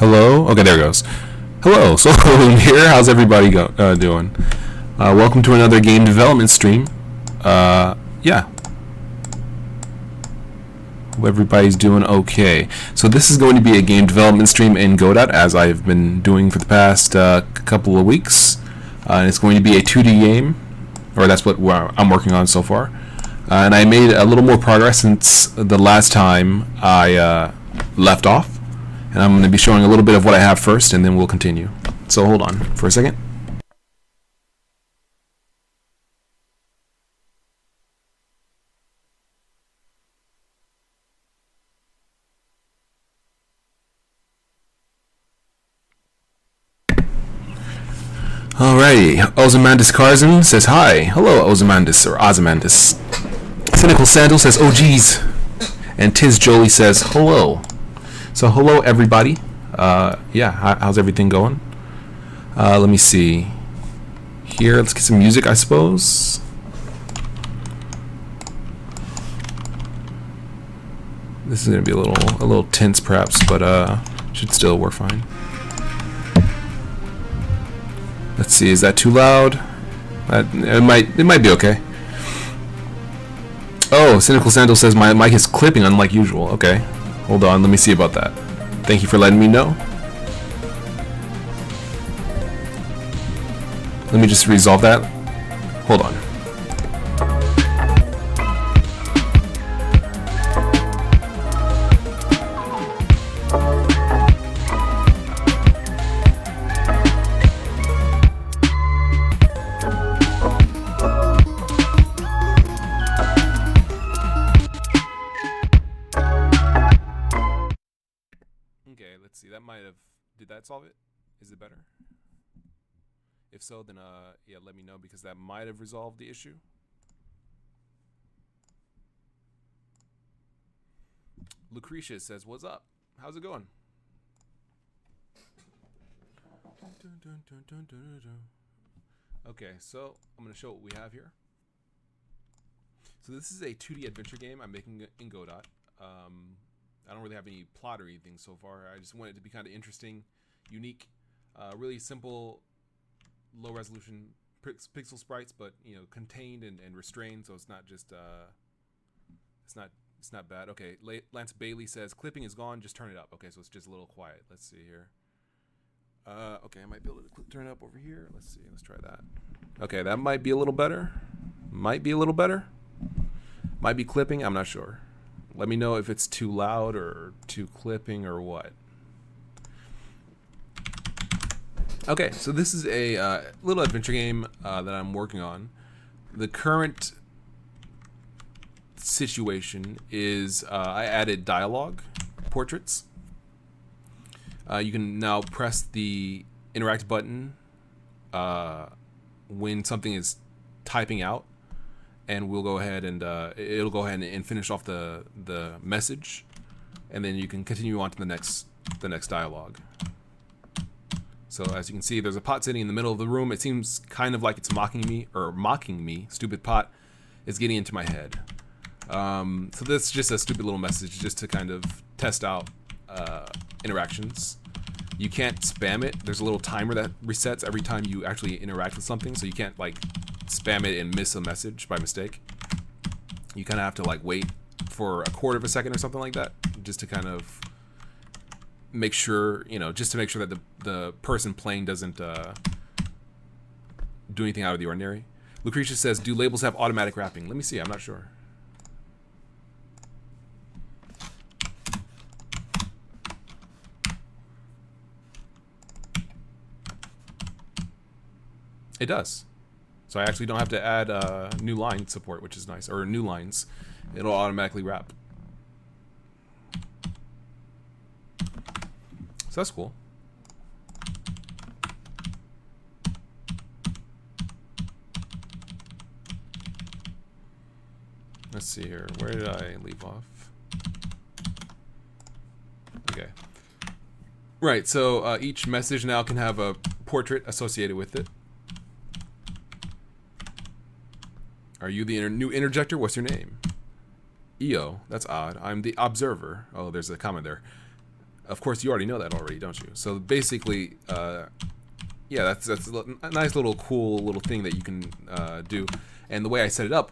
Hello? Okay, there it goes. Hello, Soul here. How's everybody doing? Welcome to another game development stream. Yeah. Hope everybody's doing okay. So this is going to be a game development stream in Godot, as I've been doing for the past couple of weeks. And it's going to be a 2D game, or that's what I'm working on so far. And I made a little more progress since the last time I left off. And I'm going to be showing a little bit of what I have first, and then we'll continue. So hold on for a second. Alrighty, Ozymandias Karzan says hi. Hello, Ozymandias, or Ozymandias. Cynical Sandal says, oh geez. And Tiz Jolie says, hello. So hello everybody. Yeah, how's everything going? Let me see. Here, let's get some music, I suppose. This is gonna be a little tense perhaps, but should still work fine. Let's see, is that too loud? It might be okay. Oh, Cynical Sandal says my mic is clipping unlike usual. Okay. Hold on, let me see about that. Thank you for letting me know. Let me just resolve that. Hold on. Okay, let's see. That might have... Did that solve it? Is it better? If so, then yeah, let me know, because that might have resolved the issue. Lucretia says, what's up? How's it going? Okay, so I'm going to show what we have here. So this is a 2D adventure game I'm making in Godot. I don't really have any plot or anything so far. I just want it to be kind of interesting, unique, really simple, low resolution pixel sprites, but you know, contained and restrained, so it's not just it's not bad. Okay, Lance Bailey says clipping is gone, just turn it up. Okay, so it's just a little quiet. Let's see here. Okay, I might be able to turn it up over here. Let's see. Let's try that. Okay, that might be a little better. Might be a little better. Might be clipping. I'm not sure. Let me know if it's too loud or too clipping or what. Okay, so this is a little adventure game that I'm working on. The current situation is I added dialogue portraits. You can now press the interact button when something is typing out, and we'll go ahead and it'll go ahead and finish off the message, and then you can continue on to the next dialogue. So as you can see, there's a pot sitting in the middle of the room. It seems kind of like it's mocking me. Stupid pot is getting into my head. So that's just a stupid little message just to kind of test out interactions. You can't spam it. There's a little timer that resets every time you actually interact with something, so you can't like spam it and miss a message by mistake. You kind of have to like wait for a quarter of a second or something like that, just to kind of make sure, you know, just to make sure that the person playing doesn't do anything out of the ordinary. Lucretia says, do labels have automatic wrapping? Let me see, I'm not sure. It does. So I actually don't have to add new line support, which is nice, or new lines. It'll automatically wrap. So that's cool. Let's see here. Where did I leave off? Okay. Right, so each message now can have a portrait associated with it. Are you the new interjector? What's your name? EO. That's odd. I'm the observer. Oh, there's a comment there. of course, you already know that already, don't you? So basically, yeah, that's a nice little cool little thing that you can do. And the way I set it up,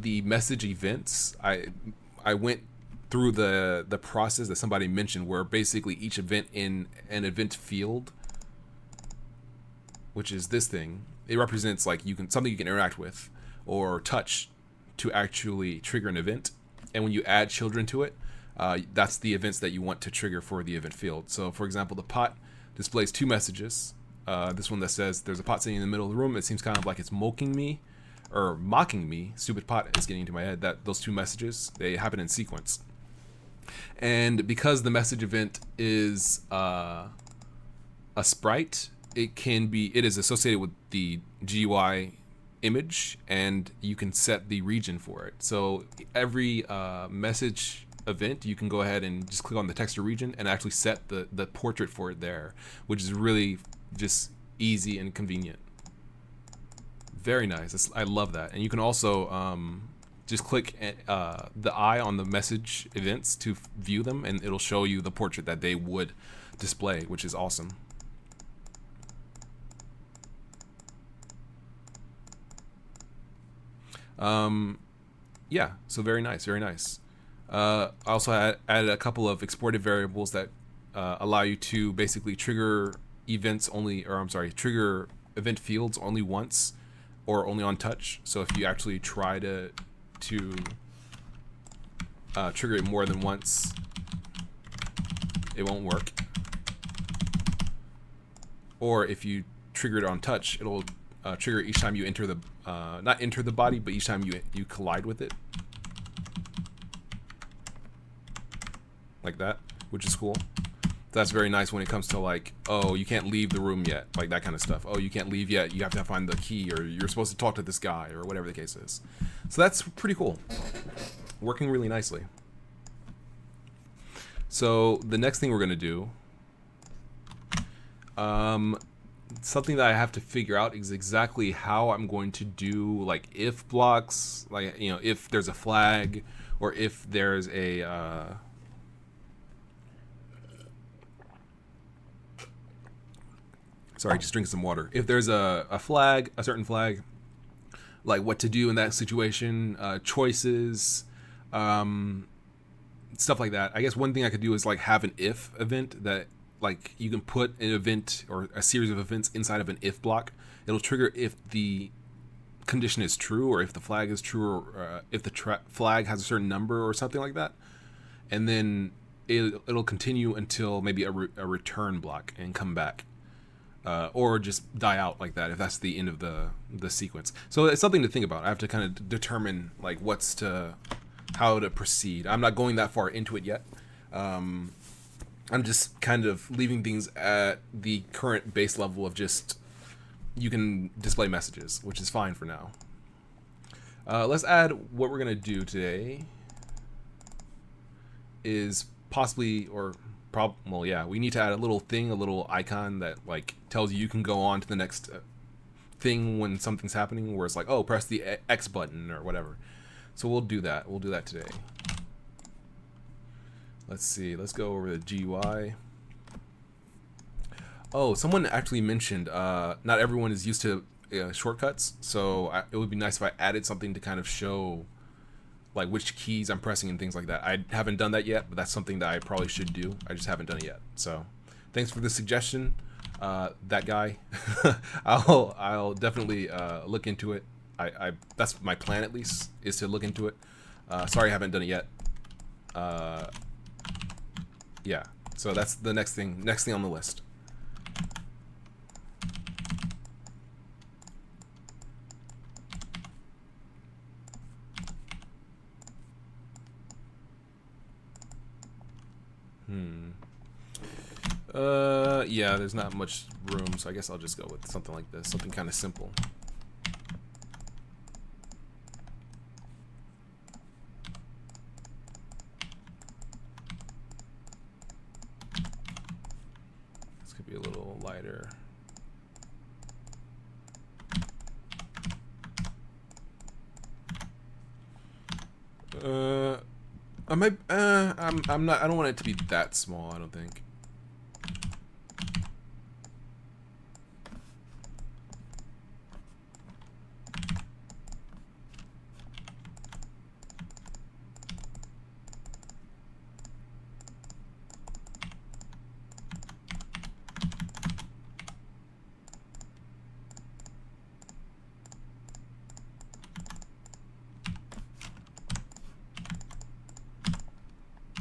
the message events, I went through the process that somebody mentioned, where basically each event in an event field, which is this thing, it represents like something you can interact with or touch to actually trigger an event. And when you add children to it, that's the events that you want to trigger for the event field. So for example, the pot displays 2 messages. This one that says there's a pot sitting in the middle of the room. It seems kind of like it's mocking me or mocking me. Stupid pot is getting into my head. That those 2 messages, they happen in sequence. And because the message event is a sprite, it is associated with the GUI image, and you can set the region for it. So every message event, you can go ahead and just click on the texture region and actually set the portrait for it there, which is really just easy and convenient. Very nice. I love that. And you can also just click the eye on the message events to view them, and it'll show you the portrait that they would display, which is awesome. Yeah, so very nice, very nice. I also added a couple of exported variables that allow you to basically trigger trigger event fields only once or only on touch. So if you actually try to trigger it more than once, it won't work. Or if you trigger it on touch, it'll trigger each time you enter the not enter the body, but each time you collide with it, like that, which is cool. That's very nice when it comes to like, oh, you can't leave the room yet, like that kind of stuff. Oh, you can't leave yet, you have to find the key, or you're supposed to talk to this guy, or whatever the case is. So that's pretty cool. Working really nicely. So the next thing we're gonna do, something that I have to figure out is exactly how I'm going to do like if blocks, like, you know, if there's a flag, or if there's a sorry, just drinking some water. If there's a flag, a certain flag, like what to do in that situation, choices, stuff like that. I guess one thing I could do is like have an if event that, like, you can put an event or a series of events inside of an if block. It'll trigger if the condition is true, or if the flag is true, or if the flag has a certain number or something like that. And then it'll continue until maybe a return block and come back. Or just die out like that if that's the end of the sequence. So it's something to think about. I have to kind of determine like how to proceed. I'm not going that far into it yet. I'm just kind of leaving things at the current base level of just you can display messages, which is fine for now. Let's add what we're gonna do today is possibly, or well, yeah, we need to add a little thing, a little icon that like tells you can go on to the next thing when something's happening, where it's like, oh, press the X button or whatever. So we'll do that. We'll do that today. Let's see. Let's go over the GUI. Oh, someone actually mentioned not everyone is used to shortcuts, so it would be nice if I added something to kind of show like which keys I'm pressing and things like that. I haven't done that yet, but that's something that I probably should do. I just haven't done it yet. So thanks for the suggestion, that guy. I'll definitely look into it. That's my plan, at least, is to look into it. Sorry I haven't done it yet. Yeah, so that's the next thing on the list. Yeah, there's not much room, so I guess I'll just go with something like this, something kind of simple. This could be a little lighter. I don't want it to be that small, I don't think.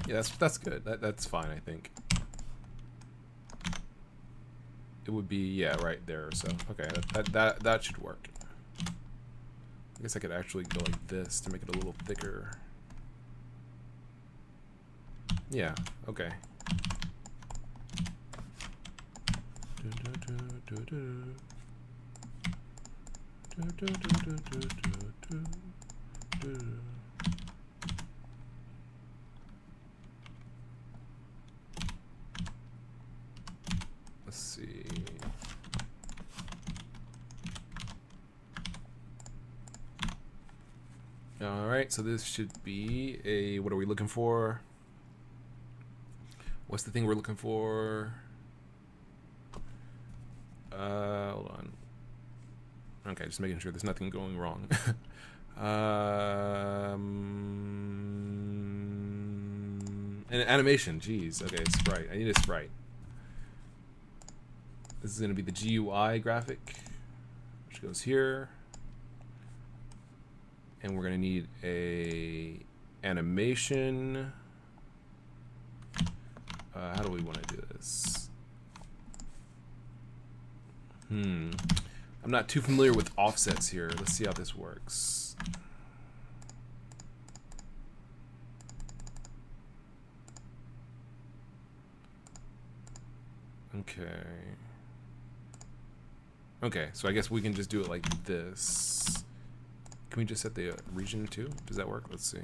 Yeah, that's good. That's fine, I think. It would be, yeah, right there. So okay, that should work. I guess I could actually go like this to make it a little thicker. Yeah, okay. Let's see. All right, so this should be a, what are we looking for? What's the thing we're looking for? Hold on. Okay, just making sure there's nothing going wrong. An animation, jeez. Okay, sprite. I need a sprite. This is going to be the GUI graphic, which goes here. And we're going to need a animation. How do we want to do this? I'm not too familiar with offsets here. Let's see how this works. Okay, so I guess we can just do it like this. Can we just set the region too? Does that work? Let's see.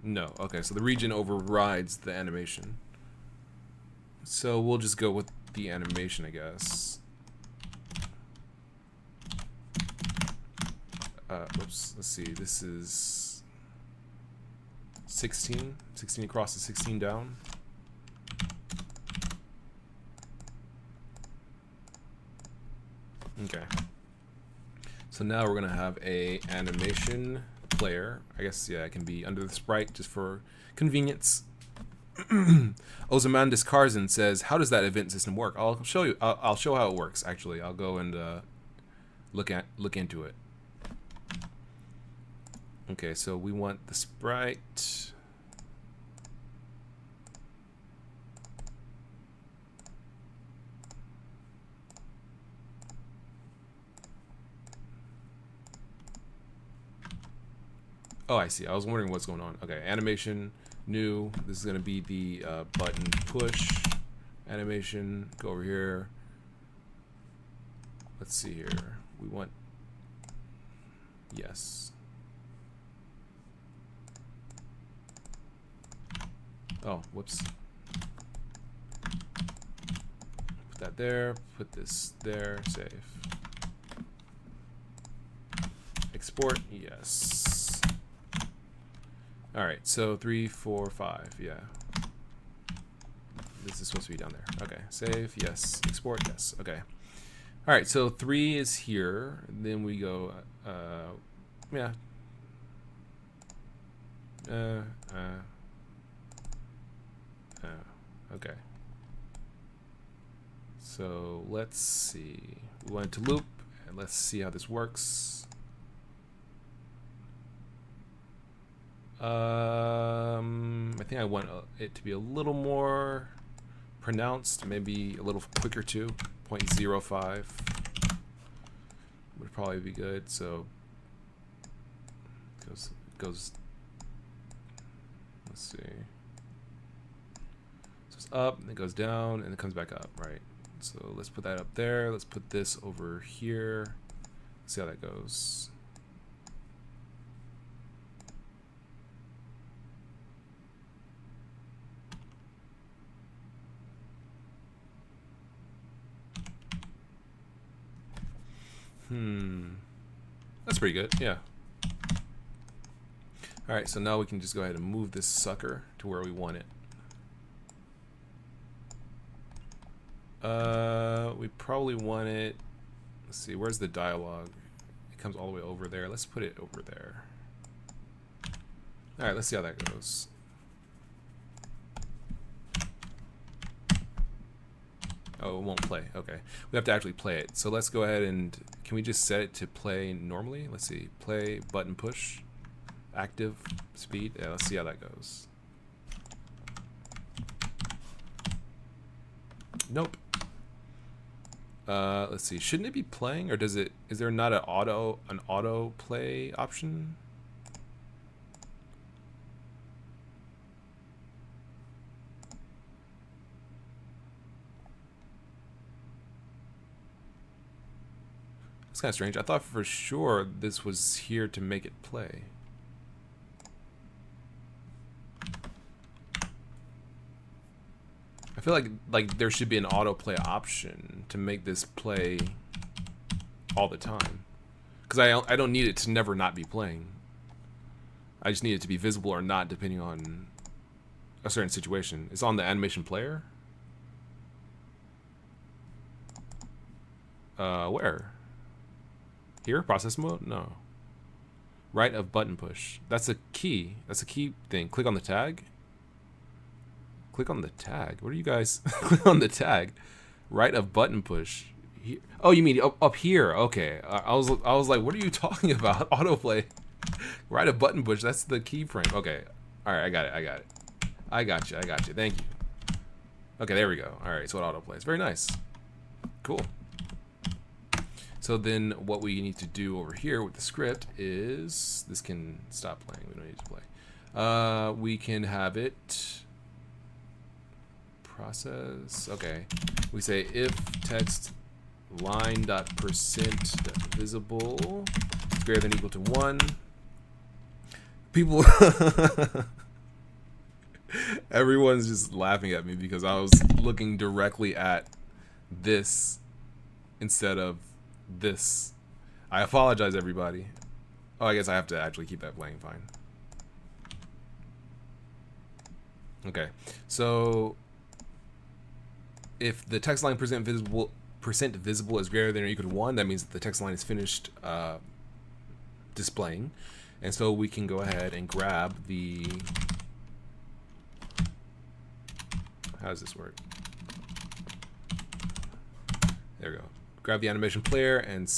No. Okay, so the region overrides the animation. So we'll just go with the animation, I guess. Whoops. Let's see. This is 16. 16 across to 16 down. Okay. So now we're gonna have a animation player. I guess, yeah, it can be under the sprite just for convenience. Ozymandias Karzan says, "How does that event system work?" I'll show you. I'll show how it works. Actually, I'll go and look into it. Okay, so we want the sprite. Oh, I see. I was wondering what's going on. Okay, animation, new. This is going to be the button push animation. Go over here. Let's see here. We want, yes. Oh, whoops. Put that there. Put this there. Save. Export. Yes. All right, so 3, 4, 5, yeah. This is supposed to be down there. Okay, save, yes. Export, yes. Okay. All right, so 3 is here. Then we go, yeah. Okay. So let's see. We want it to loop, and let's see how this works. I think I want it to be a little more pronounced, maybe a little quicker too. 0.05 would probably be good. So goes. Let's see. So it's up, and it goes down, and it comes back up, right? So let's put that up there. Let's put this over here. See how that goes. That's pretty good, yeah. All right, so now we can just go ahead and move this sucker to where we want it. We probably want it, let's see, where's the dialogue? It comes all the way over there. Let's put it over there. All right, let's see how that goes. Oh, it won't play. Okay. We have to actually play it. So let's go ahead and, can we just set it to play normally? Let's see. Play, button push. active speed. Yeah, let's see how that goes. Nope. Let's see. Shouldn't it be playing, or does it? Is there not an auto play option? It's kind of strange. I thought for sure this was here to make it play. I feel like there should be an autoplay option to make this play all the time, because I don't need it to never not be playing. I just need it to be visible or not depending on a certain situation. It's on the animation player. Where? Here, process mode? No. Right of button push. That's a key. That's a key thing. Click on the tag. Click on the tag. What are you guys? Click on the tag. Right of button push. Here. Oh, you mean up here? Okay. I was like, what are you talking about? Autoplay. Right of button push. That's the keyframe. Okay. All right. I got it. I got you. Thank you. Okay. There we go. All right. So it autoplays. Very nice. Cool. So then what we need to do over here with the script is, this can stop playing. We don't need to play. We can have it process. Okay. We say if text line dot percent visible is greater than or equal to 1. People everyone's just laughing at me because I was looking directly at this instead of this. I apologize, everybody. Oh, I guess I have to actually keep that playing. Fine. Okay, so if the text line percent visible is greater than or equal to 1, that means that the text line is finished displaying, and so we can go ahead and grab the. How does this work? There we go. Grab the animation player and,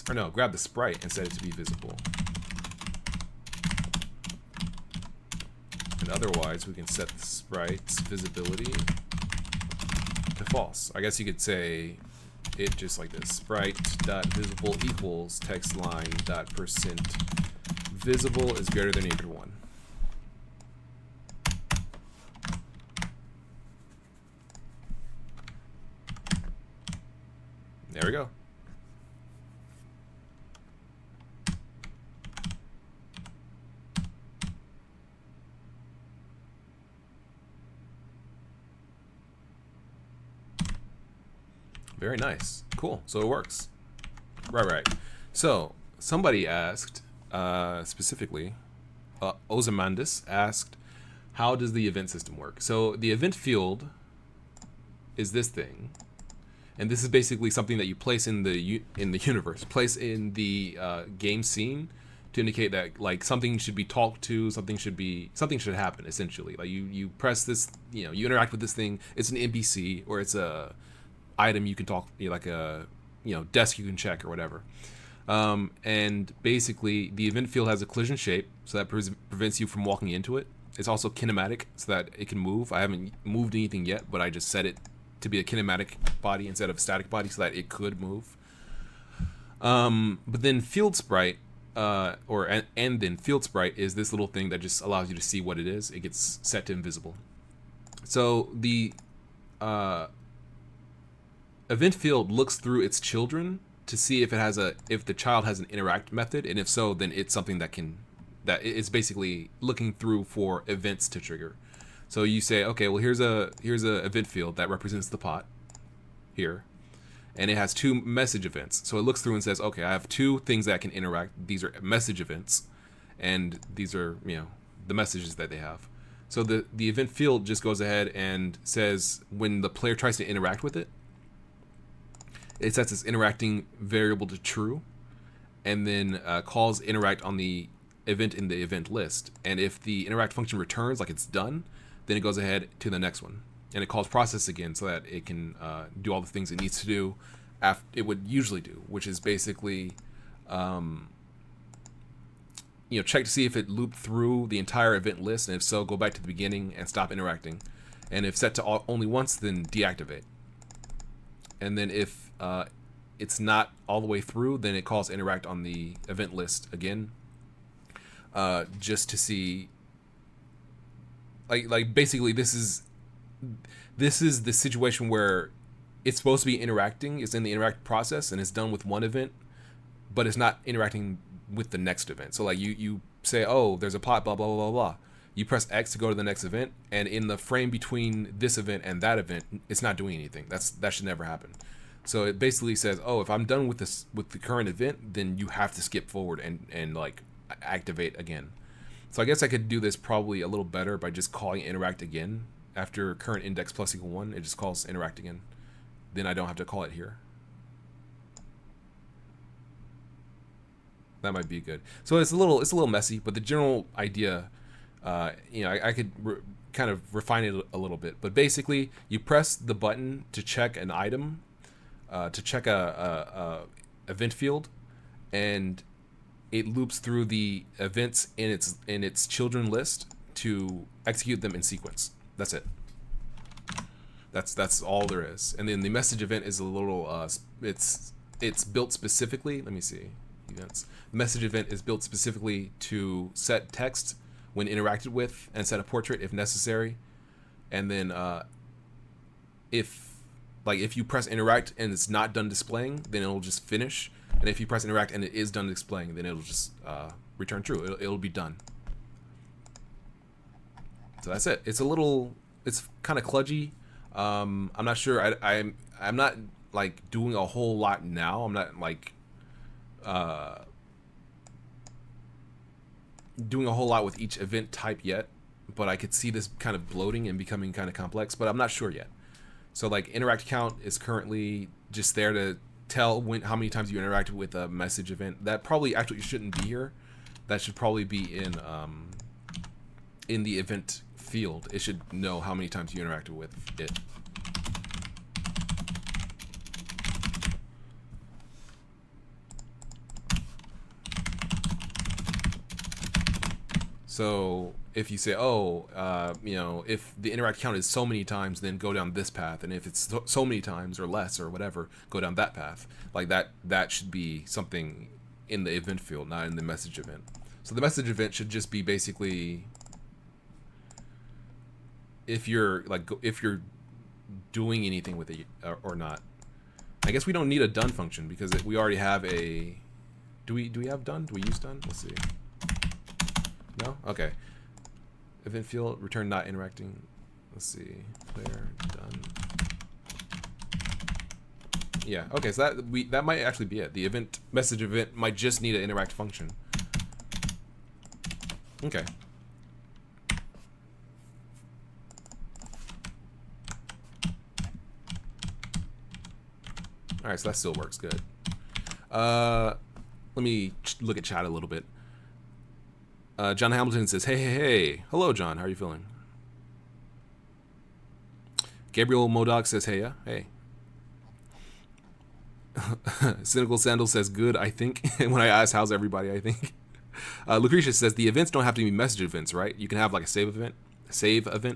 or no, grab the sprite and set it to be visible. And otherwise, we can set the sprite's visibility to false. I guess you could say it just like this: sprite.visible equals text line dot percent visible is greater than or equal to 1. There we go. Very nice. Cool. So it works. Right. So somebody asked, specifically, Ozymandias asked, how does the event system work? So the event field is this thing. And this is basically something that you place in the universe, place in the game scene to indicate that like something should be talked to, something should happen essentially. Like you press this, you interact with this thing. It's an NPC or it's a item you can talk, like a desk you can check or whatever. And basically the event field has a collision shape, so that prevents you from walking into it. It's also kinematic, so that it can move. I haven't moved anything yet, but I just set it to be a kinematic body instead of a static body so that it could move. But then field sprite, then field sprite is this little thing that just allows you to see what it is. It gets set to invisible. So the event field looks through its children to see if the child has an interact method, and if so, then it's something that it's basically looking through for events to trigger. So you say, okay, well here's a event field that represents the pot here, and it has 2 message events. So it looks through and says, okay, I have 2 things that can interact. These are message events, and these are the messages that they have. So the event field just goes ahead and says when the player tries to interact with it, it sets its interacting variable to true, and then calls interact on the event in the event list. And if the interact function returns like it's done, then it goes ahead to the next one, and it calls process again so that it can do all the things it needs to do after it would usually do, which is basically check to see if it looped through the entire event list, and if so, go back to the beginning and stop interacting. And if set to only once, then deactivate. And then if it's not all the way through, then it calls interact on the event list again, just to see. Like basically, this is the situation where it's supposed to be interacting. It's in the interact process and it's done with one event, but it's not interacting with the next event. So like you say, oh, there's a pot, blah blah blah blah blah. You press X to go to the next event, and in the frame between this event and that event, it's not doing anything. That should never happen. So it basically says, oh, if I'm done with the current event, then you have to skip forward and like activate again. So I guess I could do this probably a little better by just calling interact again after current index plus equal 1. It just calls interact again. Then I don't have to call it here. That might be good. So it's a little messy, but the general idea, I could kind of refine it a little bit. But basically, you press the button to check an item, to check a event field, and it loops through the events in its children list to execute them in sequence. That's it. That's all there is. And then the message event is a little it's built specifically. Let me see. Events. The message event is built specifically to set text when interacted with and set a portrait if necessary. And then if you press interact and it's not done displaying, then it'll just finish. And if you press interact and it is done displaying, then it'll just return true. It'll be done. So that's it. It's kind of kludgy. I'm not sure. I'm not like doing a whole lot now. I'm not like doing a whole lot with each event type yet, but I could see this kind of bloating and becoming kind of complex, but I'm not sure yet. So like interact count is currently just there to tell how many times you interacted with a message event. That probably actually shouldn't be here. That should probably be in the event field. It should know how many times you interacted with it. So if you say, if the interact count is so many times, then go down this path, and if it's so many times or less or whatever, go down that path. Like that should be something in the event field, not in the message event. So the message event should just be basically if you're doing anything with it or not. I guess we don't need a done function because we already have a. Do we have done? Do we use done? Let's see. No? Okay. Event field, return not interacting. Let's see. Player done. Yeah, okay, so that might actually be it. The event message event might just need an interact function. Okay. Alright, so that still works good. Let me look at chat a little bit. John Hamilton says, hey. Hello, John. How are you feeling? Gabriel Modoc says, hey. Cynical Sandal says, good, I think. And when I ask, how's everybody, I think. Lucretia says, the events don't have to be message events, right? You can have like a save event.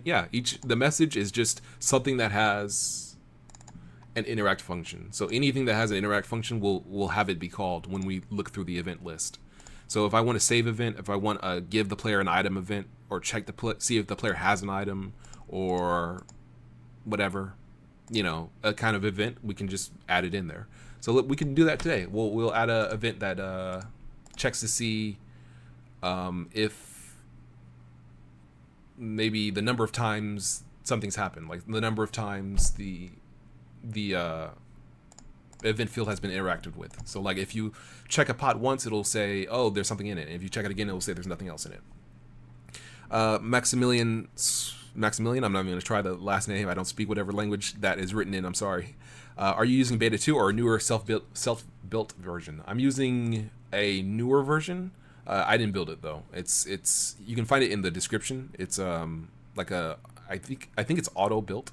Yeah, the message is just something that has an interact function. So anything that has an interact function will have it be called when we look through the event list. So if I want to save event, if I want to give the player an item event, or check see if the player has an item, or whatever, a kind of event, we can just add it in there. So we can do that today. We'll add an event that checks to see if maybe the number of times something's happened, like the number of times the event field has been interacted with. So like if you check a pot once, it'll say, oh, there's something in it. And if you check it again, it'll say there's nothing else in it. Maximilian, I'm not even going to try the last name. I don't speak whatever language that is written in. I'm sorry. Are you using beta 2 or a newer self-built version? I'm using a newer version. I didn't build it though. It's you can find it in the description. It's like I think it's auto built.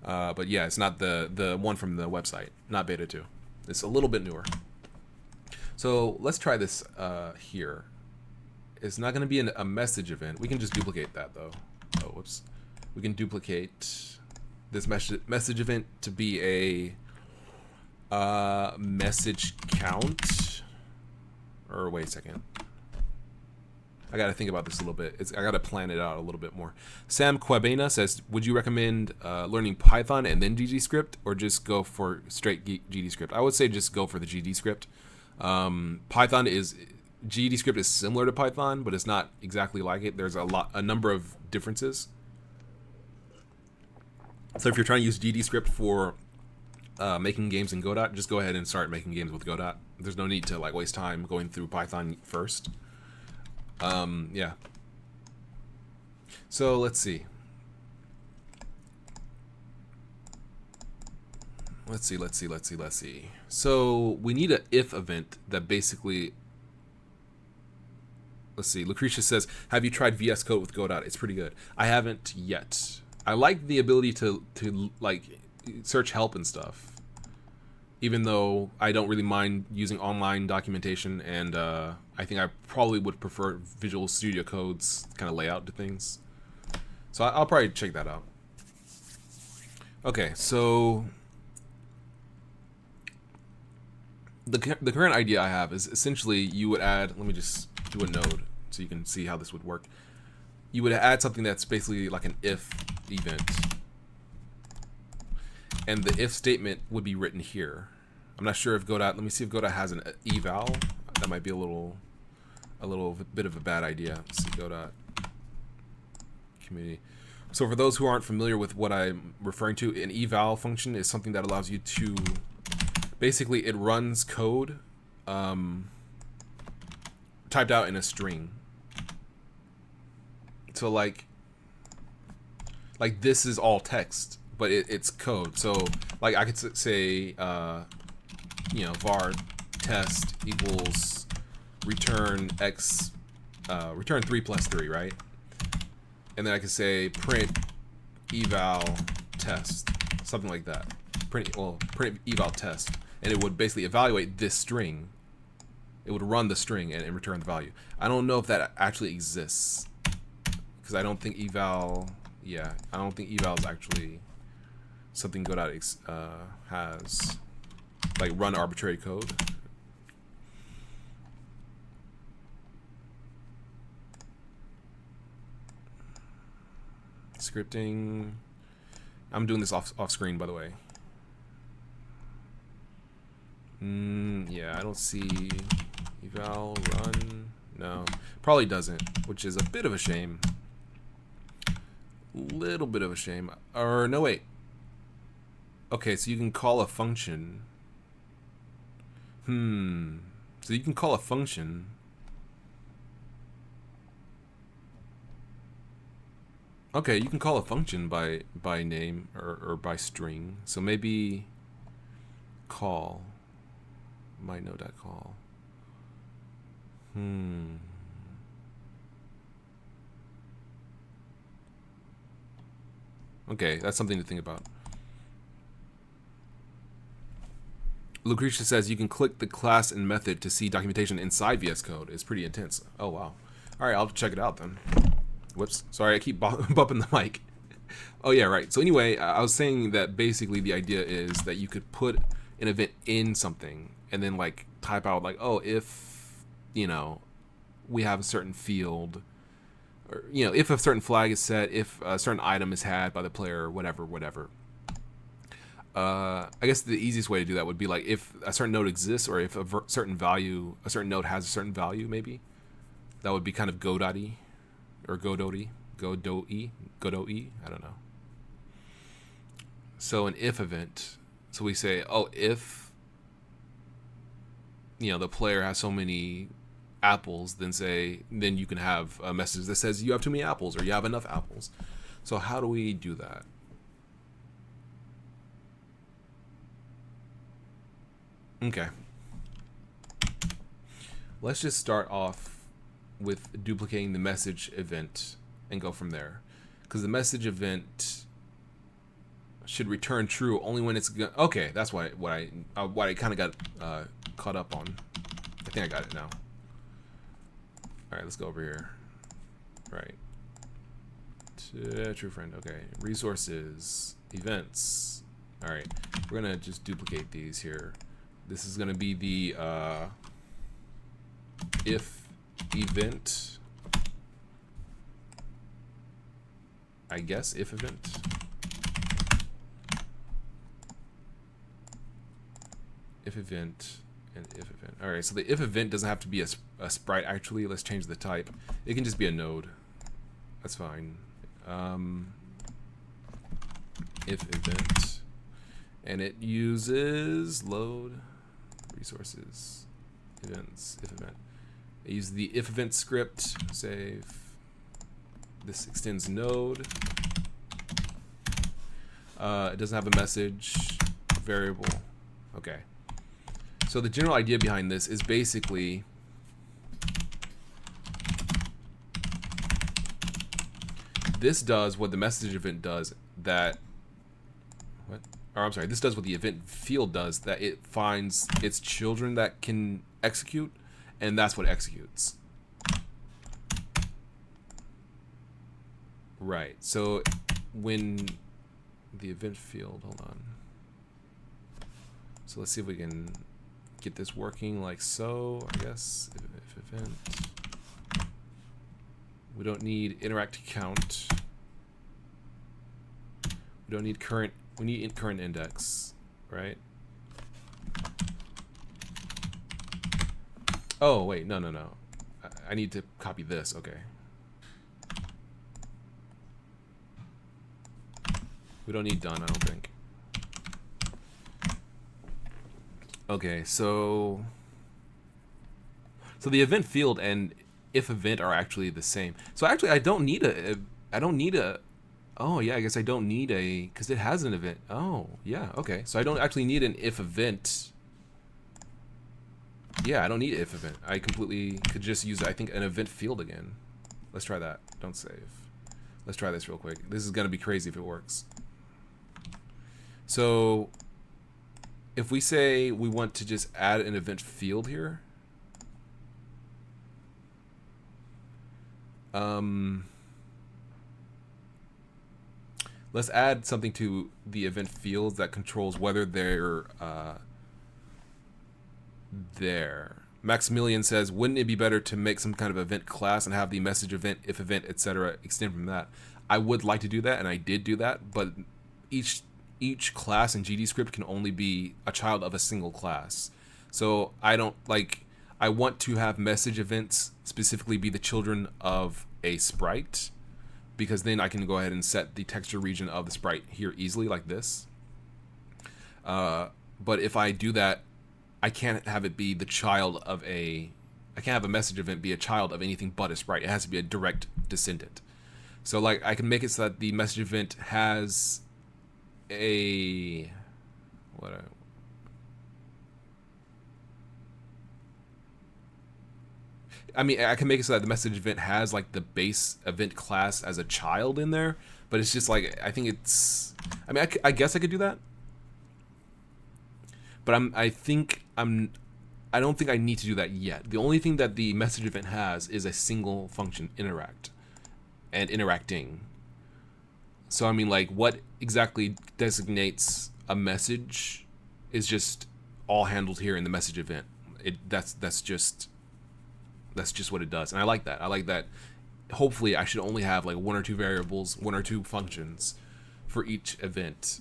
But yeah, it's not the one from the website, not beta 2. It's a little bit newer. So let's try this here. It's not going to be a message event. We can just duplicate that though. Oh, whoops. We can duplicate this message event to be a message count. Or wait a second. I got to think about this a little bit. I got to plan it out a little bit more. Sam Quabena says, would you recommend learning Python and then GDScript, or just go for straight GDScript? I would say just go for the GDScript. GDScript is similar to Python, but it's not exactly like it. There's a number of differences. So if you're trying to use GDScript for making games in Godot, just go ahead and start making games with Godot. There's no need to like waste time going through Python first. Yeah. So let's see. Let's see. So we need an if event that basically. Let's see. Lucretia says, "Have you tried VS Code with Godot? It's pretty good." I haven't yet. I like the ability to like search help and stuff, even though I don't really mind using online documentation, and I think I probably would prefer Visual Studio Code's kind of layout to things. So I'll probably check that out. Okay, so the current idea I have is essentially you would add, let me just do a node so you can see how this would work. You would add something that's basically like an if event, and the if statement would be written here. I'm not sure if Godot, let me see if Godot has an eval. That might be a little bit of a bad idea. Let's see, Godot community. So for those who aren't familiar with what I'm referring to, an eval function is something that allows you to, basically it runs code typed out in a string. So like this is all text, but it's code. So like I could say, you know, var test equals return x, return 3 plus 3, right? And then I could say print eval test, something like that. Print eval test, and it would basically evaluate this string. It would run the string and return the value. I don't know if that actually exists, because I don't think eval. Yeah, I don't think eval is actually something Godot has. Like run arbitrary code. Scripting. I'm doing this off screen, by the way. Yeah, I don't see eval run. No, probably doesn't, which is a bit of a shame. Little bit of a shame. Or no, wait. Okay, so you can call a function. So you can call a function. Okay, you can call a function by name or by string. So maybe call my node.call. Okay, that's something to think about. Lucretia says you can click the class and method to see documentation inside VS Code. It's pretty intense. Oh, wow. All right, I'll check it out then. Whoops. Sorry, I keep bumping the mic. Oh, yeah, right. So anyway, I was saying that basically the idea is that you could put an event in something and then like type out like, oh, if, you know, we have a certain field, or, you know, if a certain flag is set, if a certain item is had by the player, or whatever. I guess the easiest way to do that would be like if a certain node exists, or if a certain node has a certain value, maybe. That would be kind of Godot-y, or Godot-y, I don't know. So an if event, so we say, oh, if, you know, the player has so many apples, then you can have a message that says you have too many apples, or you have enough apples. So how do we do that? Okay. Let's just start off with duplicating the message event and go from there, because the message event should return true only when it's okay. That's what I kind of got caught up on. I think I got it now. All right, let's go over here. Right. True friend. Okay. Resources. Events. All right. We're gonna just duplicate these here. This is gonna be the if event. I guess if event. If event and if event. All right. So the if event doesn't have to be a sprite. Actually, let's change the type. It can just be a node. That's fine. If event, and it uses load resources events if event. It uses the if event script. Save. This extends node. It doesn't have a message variable. Okay. So the general idea behind this is basically this does what the message event does that or I'm sorry, this does what the event field does, that it finds its children that can execute, and that's what executes. Right. So when the event field, hold on. So let's see if we can get this working like so, I guess. If event. We don't need interact count. We don't need current. We need current index, right? Oh wait, no. I need to copy this. Okay. We don't need done, I don't think. Okay, so the event field and if event are actually the same. So actually, I don't need a. Oh yeah, I guess I don't need a, because it has an event. Oh yeah, okay. So I don't actually need an if event. Yeah, I don't need if event. I completely could just use, I think, an event field again. Let's try that. Don't save. Let's try this real quick. This is gonna be crazy if it works. So if we say we want to just add an event field here. Let's add something to the event fields that controls whether they're there. Maximilian says, wouldn't it be better to make some kind of event class and have the message event, if event, etc. extend from that? I would like to do that, and I did do that, but each class in GDScript can only be a child of a single class. So I want to have message events specifically be the children of a sprite, because then I can go ahead and set the texture region of the sprite here easily like this. But if I do that, I can't have it be the child of I can't have a message event be a child of anything but a sprite. It has to be a direct descendant. So like I can make it so that the message event has I mean, I can make it so that the message event has like the base event class as a child in there, but it's just like, I think it's, I mean, I guess I could do that, but I don't think I need to do that yet. The only thing that the message event has is a single function, interact, and interacting. So I mean, like, what exactly designates a message is just all handled here in the message event. That's just what it does, and I like that. I like that. Hopefully, I should only have like one or two variables, one or two functions for each event,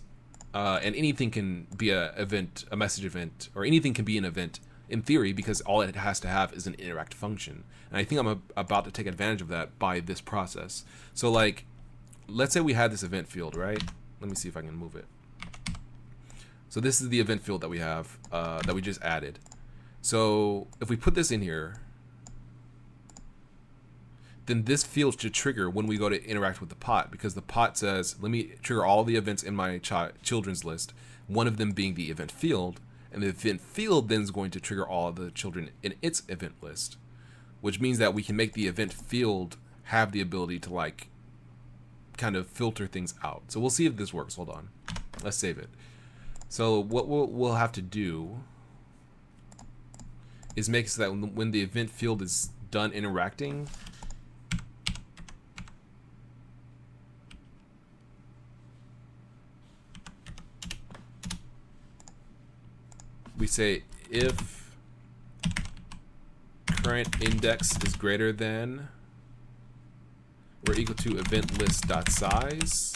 and anything can be a message event, or anything can be an event in theory, because all it has to have is an interact function. And I think I'm about to take advantage of that by this process. So like, let's say we had this event field, right? Let me see if I can move it. So this is the event field that we have, that we just added. So if we put this in here, then this field should trigger when we go to interact with the pot, because the pot says, let me trigger all the events in my children's list, one of them being the event field, and the event field then is going to trigger all the children in its event list, which means that we can make the event field have the ability to like kind of filter things out. So we'll see if this works. Hold on. Let's save it. So what we'll have to do is make it so that when the event field is done interacting, we say if current index is greater than or equal to event list dot size,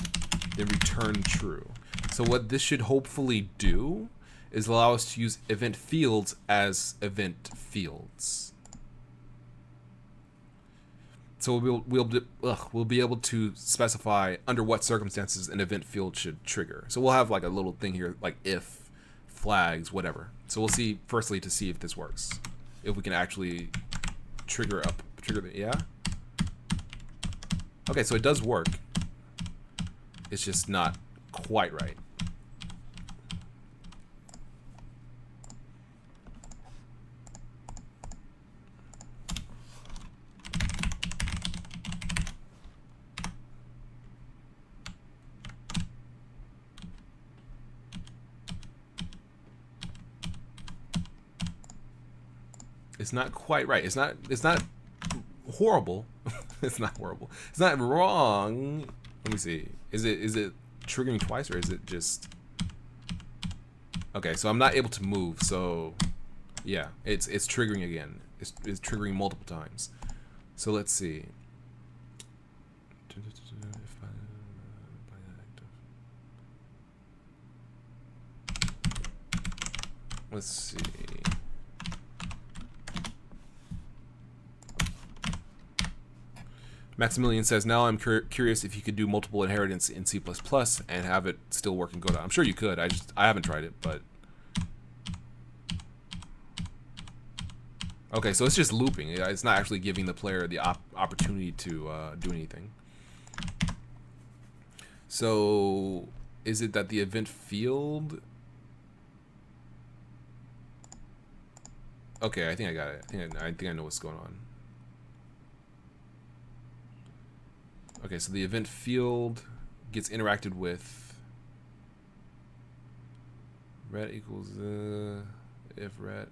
then return true. So what this should hopefully do is allow us to use event fields as event fields. So we'll be able to specify under what circumstances an event field should trigger. So we'll have like a little thing here like if, flags, whatever. So we'll see firstly to see if this works. If we can actually trigger the, yeah? Okay, so it does work. It's just not quite right. It's not quite right. It's not horrible. It's not horrible. It's not wrong. Let me see. Is it triggering twice or is it just... Okay, so I'm not able to move, so yeah, it's triggering again. It's triggering multiple times. So let's see. Let's see. Maximilian says, now I'm curious if you could do multiple inheritance in C++ and have it still work in Godot. I'm sure you could. I haven't tried it, but... Okay, so it's just looping. It's not actually giving the player the opportunity to do anything. So, is it that the event field... Okay, I think I got it. I think I know what's going on. Okay, so the event field gets interacted with. Ret equals if ret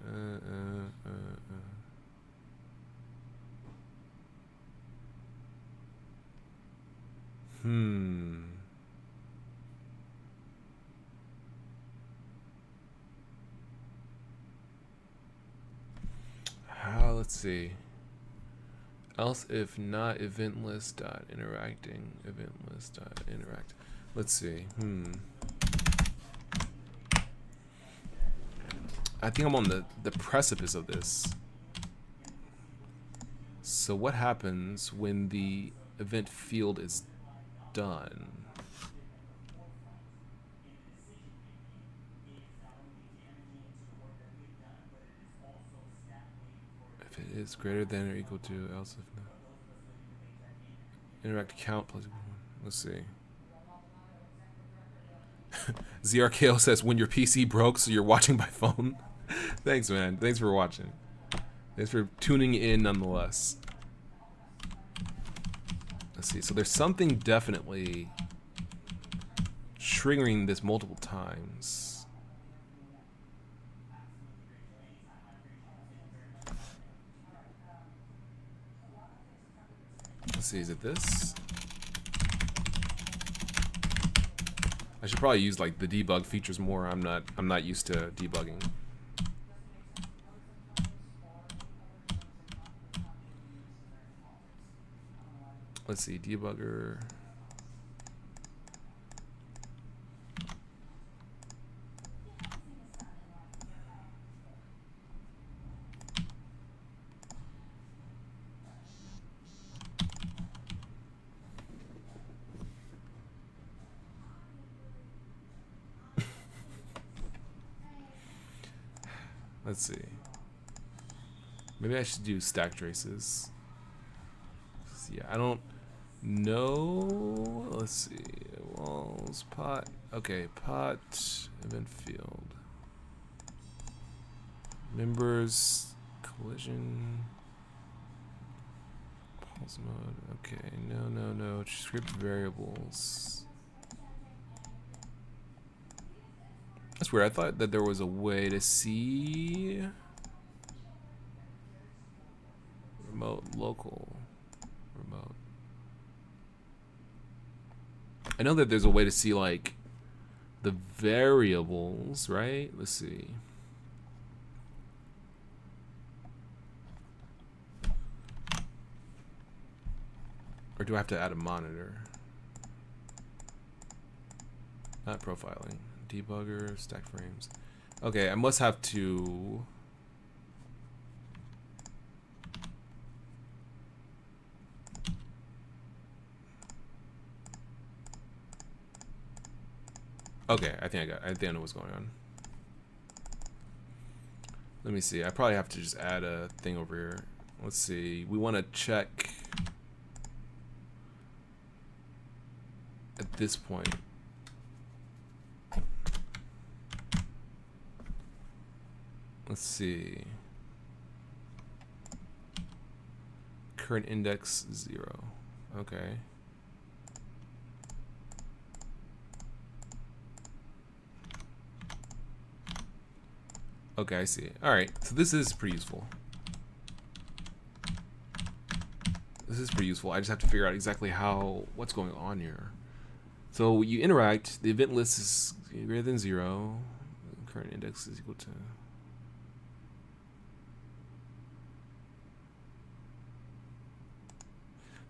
let's see. Else if not event list dot interacting event list dot interact. Let's see. I think I'm on the precipice of this. So what happens when the event field is done? If it is greater than or equal to, else if not. Interact count plus 1. Let's see. ZRKO says, when your PC broke, so you're watching by phone. Thanks, man. Thanks for watching. Thanks for tuning in nonetheless. Let's see. So there's something definitely triggering this multiple times. Let's see, is it this? I should probably use like the debug features more. I'm not used to debugging. Let's see, debugger. Let's see. Maybe I should do stack traces. Yeah, I don't know. Let's see. Walls, pot. Okay, pot, event field. Members, collision. Pulse mode. Okay, no. Script variables. That's weird. I thought that there was a way to see remote, local, remote. I know that there's a way to see like the variables, right? Let's see. Or do I have to add a monitor? Not profiling. Debugger, stack frames. Okay, I must have to. Okay, I think I know what's going on. Let me see. I probably have to just add a thing over here. Let's see. We want to check at this point. Let's see. Current index 0. Okay. Okay, I see. Alright, so this is pretty useful. This is pretty useful. I just have to figure out exactly what's going on here. So you interact, the event list is greater than 0. Current index is equal to...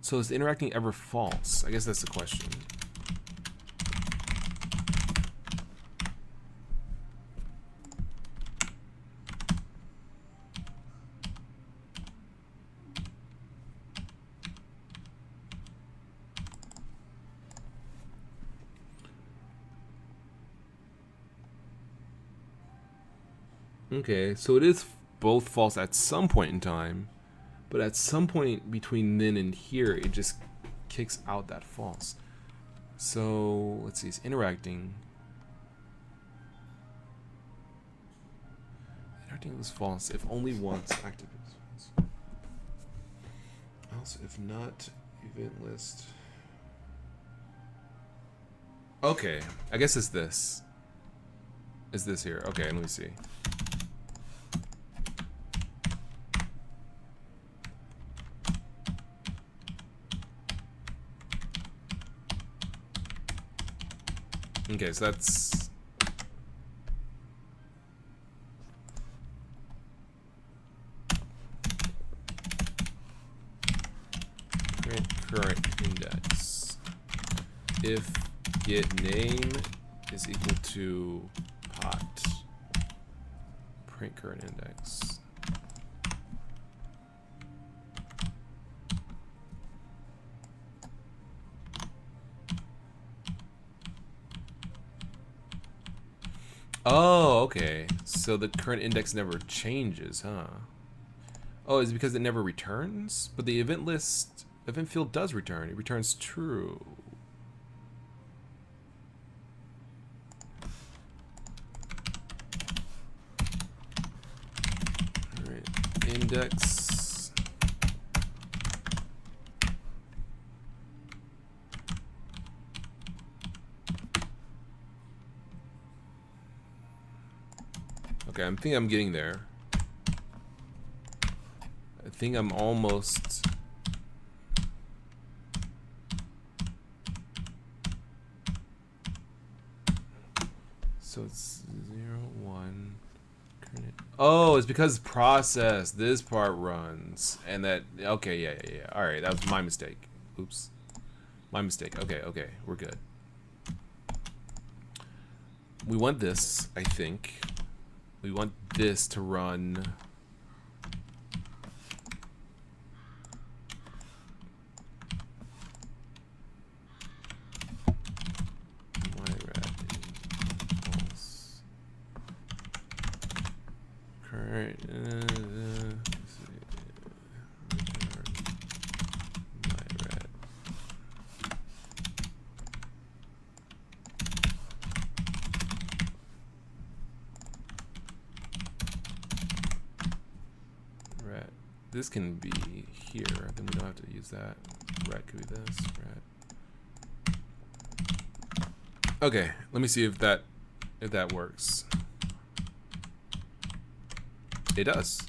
So is the interacting ever false? I guess that's the question. Okay, so it is both false at some point in time, but at some point between then and here, it just kicks out that false. So let's see, it's interacting. Interacting was false if only once active. Else, if not, event list. Okay, I guess it's this. Is this here? Okay, let me see. Okay, so that's current index. If get name is equal to pot, print current index. Oh, okay. So the current index never changes, huh? Oh, is it because it never returns? But the event field does return. It returns true. All right, index. Okay, I think I'm getting there. I think I'm almost... So it's 0, 1. Oh, it's because process. This part runs. And that... Okay, yeah. Alright, that was my mistake. Oops. My mistake. Okay, we're good. We want this, I think. We want this to run. Current. This can be here, then we don't have to use that. Red could be this, red. Okay, let me see if that works. It does.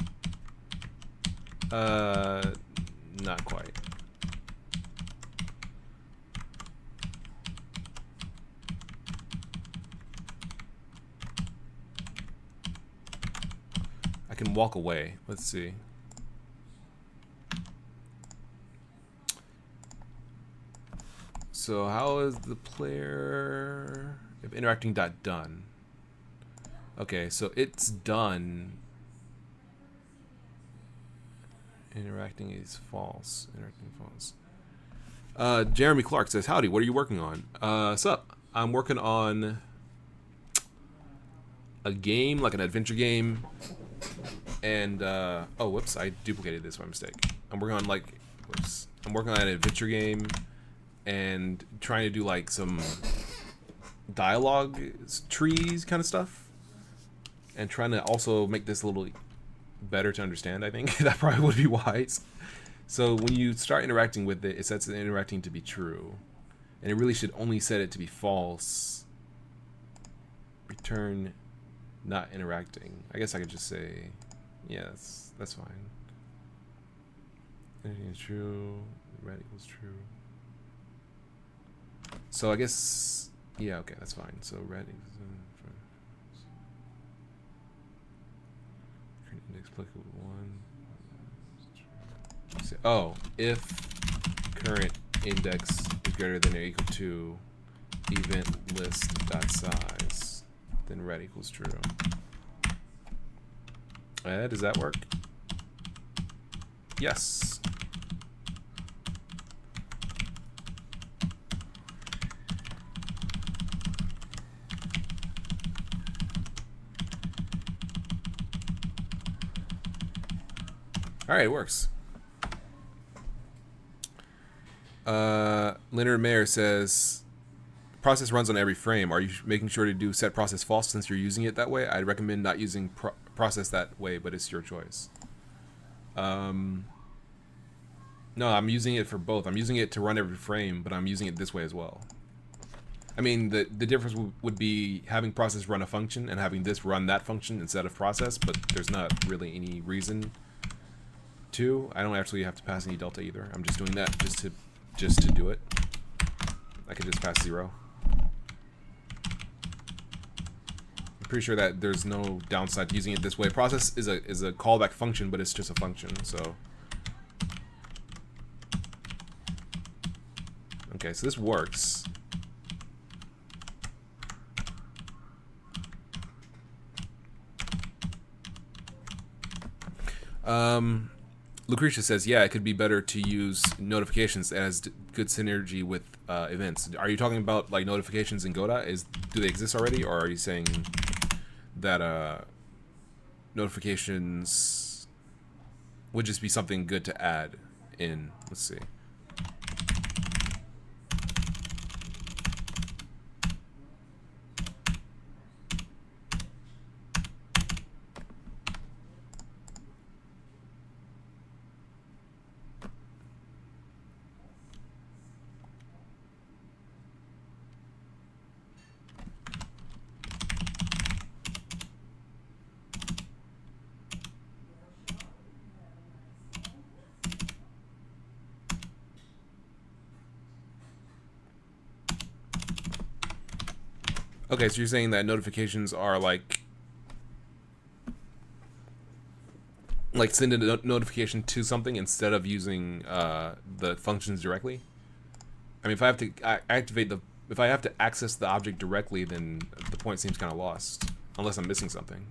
Not quite. I can walk away. Let's see. So how is the player if interacting dot done? Okay, so it's done. Interacting is false. Interacting false. Jeremy Clark says, "Howdy, what are you working on?" Sup? I'm working on a game, like an adventure game. And oh, whoops! I duplicated this by mistake. I'm working on I'm working on an adventure game, and trying to do like some dialogue trees kind of stuff, and trying to also make this a little better to understand. I think that probably would be wise. So when you start interacting with it, it sets the interacting to be true, and it really should only set it to be false. Return not interacting. I guess I could just say. Yeah, that's fine. Anything is true. Red equals true. So I guess, yeah, okay, that's fine. So red equals current index applicable 1. Oh, if current index is greater than or equal to event list dot size, then red equals true. Does that work? Yes. All right, it works. Leonard Mayer says, process runs on every frame. Are you making sure to do set process false since you're using it that way? I'd recommend not using process that way, but it's your choice. No, I'm using it for both. I'm using it to run every frame, but I'm using it this way as well. I mean, the difference would be having process run a function and having this run that function instead of process, but there's not really any reason to. I don't actually have to pass any delta either. I'm just doing that just to do it. I could just pass 0. I'm pretty sure that there's no downside to using it this way. Process is a callback function, but it's just a function, so. Okay, so this works. Lucretia says, yeah, it could be better to use notifications as good synergy with events. Are you talking about like notifications in Godot? Do they exist already, or are you saying that notifications would just be something good to add in? Let's see. Okay, so you're saying that notifications are like sending a notification to something instead of using the functions directly? I mean, if I have to if I have to access the object directly, then the point seems kind of lost, unless I'm missing something.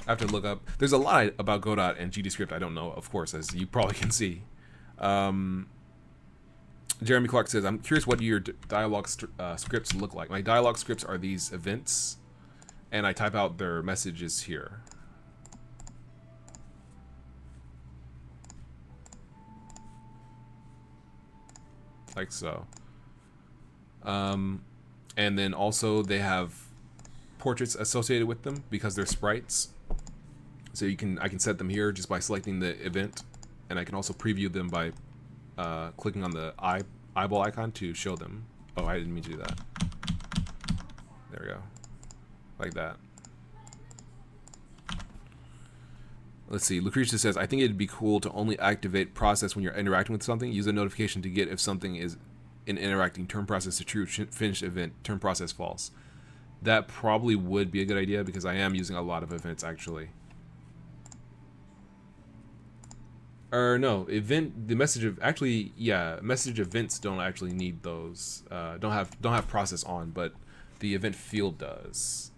I have to look up. There's a lot about Godot and GDScript I don't know, of course, as you probably can see. Jeremy Clark says, I'm curious what your dialogue scripts look like. My dialogue scripts are these events, and I type out their messages here. Like so. And then also they have portraits associated with them because they're sprites. So I can set them here just by selecting the event, and I can also preview them by clicking on the eyeball icon to show them. Oh, I didn't mean to do that. There we go. Like that. Let's see. Lucretia says, I think it'd be cool to only activate process when you're interacting with something. Use a notification to get if something is in interacting. Turn process to true. Finish event. Turn process false. That probably would be a good idea because I am using a lot of events actually. Or no, event. The message of actually, yeah, message events don't actually need those. Don't have process on, but the event field does.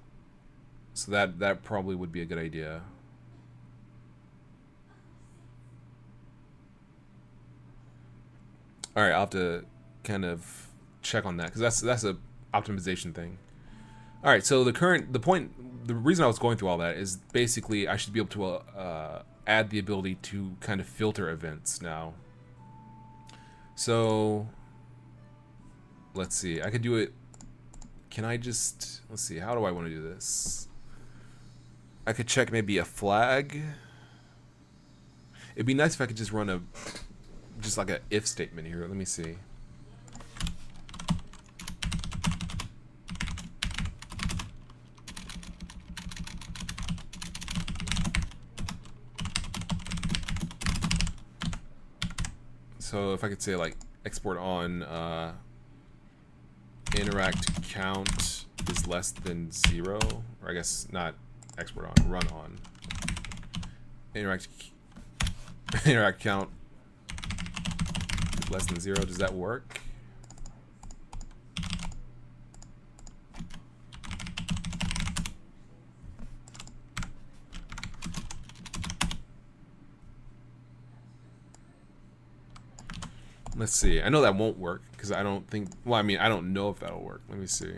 So that probably would be a good idea. All right, I'll have to kind of check on that because that's a optimization thing. All right, so the reason I was going through all that is basically I should be able to add the ability to kind of filter events now. So let's see, I could do it. Can I just, let's see, how do I want to do this? I could check maybe a flag. It'd be nice if I could just run just like a if statement here. Let me see. So if I could say like export on interact count is less than 0, or I guess not export on, run on interact count is less than 0. Does that work? Let's see. I know that won't work because I don't think, well, I mean, I don't know if that'll work. Let me see.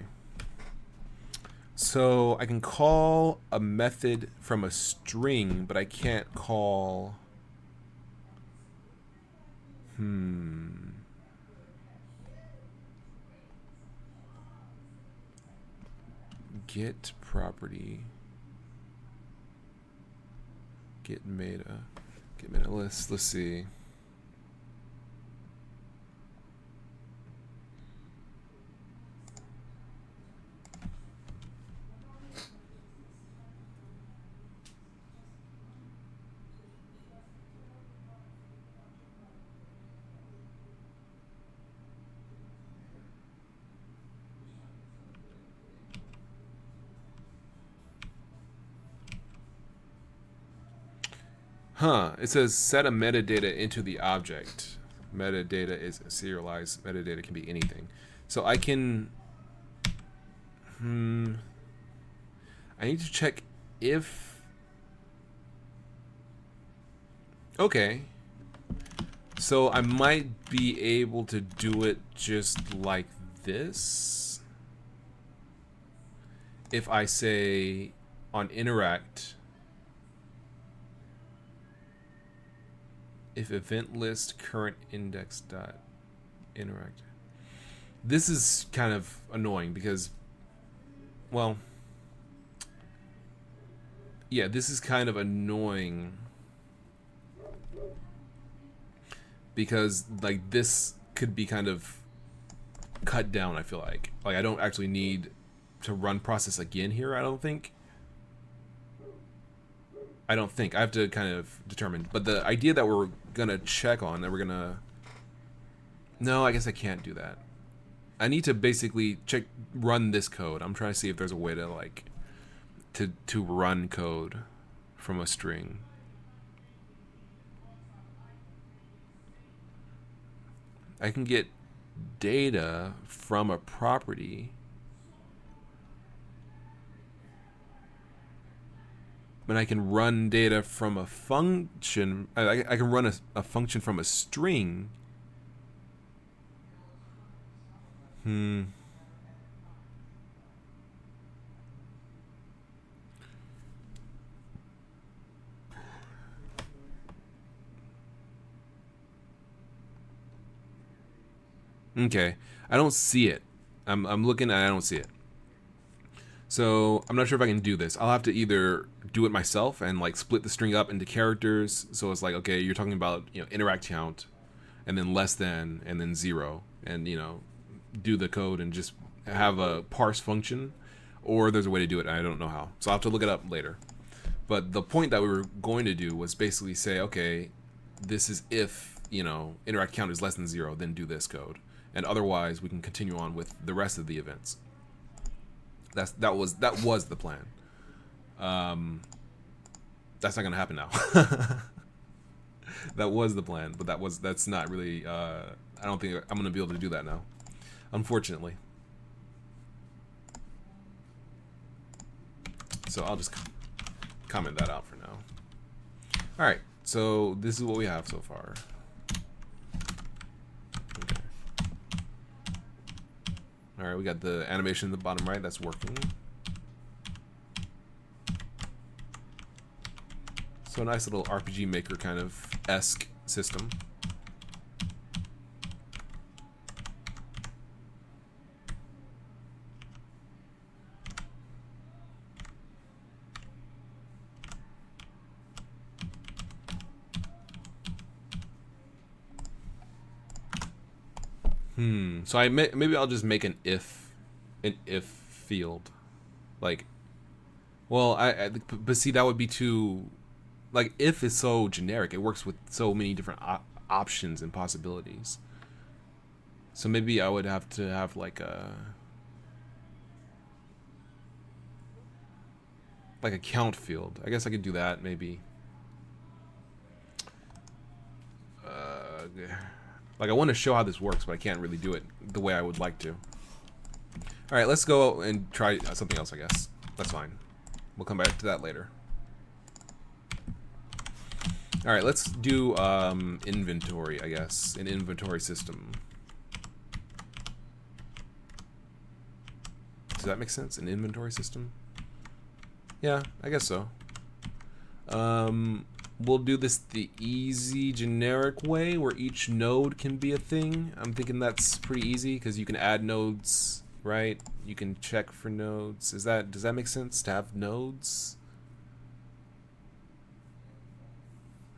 So I can call a method from a string, but I can't call, get property, get meta list. Let's see. It says set a metadata into the object. Metadata is serialized. Metadata can be anything. So I can, I need to check if, okay. So I might be able to do it just like this. If I say on interact, if event list current index dot interact. This is kind of annoying because, well, yeah, this is kind of annoying because like this could be kind of cut down. I feel like I don't actually need to run process again here. I don't think I have to kind of determine, but the idea that we're gonna check on, that we're gonna, no, I guess I can't do that. I need to basically run this code. I'm trying to see if there's a way to like to run code from a string. I can get data from a property, and I can run data from a function. I can run a function from a string. Okay, I don't see it. I'm looking and I don't see it. So I'm not sure if I can do this. I'll have to either do it myself and like split the string up into characters. So it's like, okay, you're talking about, interact count, and then less than, and then 0, and do the code and just have a parse function, or there's a way to do it and I don't know how. So I'll have to look it up later. But the point that we were going to do was basically say, okay, this is if, you know, interact count is less than 0, then do this code. And otherwise, we can continue on with the rest of the events. That was the plan. That's not gonna happen now. That was the plan, but that's not really. I don't think I'm gonna be able to do that now, unfortunately. So I'll just comment that out for now. All right, so this is what we have so far. Okay. All right, we got the animation in the bottom right. That's working. So a nice little RPG Maker kind of esque system. So maybe I'll just make an if field, like, well, but see, that would be too, like, if is so generic. It works with so many different options and possibilities. So maybe I would have to have like a count field. I guess I could do that maybe. Like, I want to show how this works, but I can't really do it the way I would like to. All right, let's go and try something else, I guess. That's fine. We'll come back to that later. All right, let's do inventory, I guess, an inventory system. Does that make sense? An inventory system? Yeah, I guess so. We'll do this the easy, generic way, where each node can be a thing. I'm thinking that's pretty easy, because you can add nodes, right? You can check for nodes. Does that make sense, to have nodes?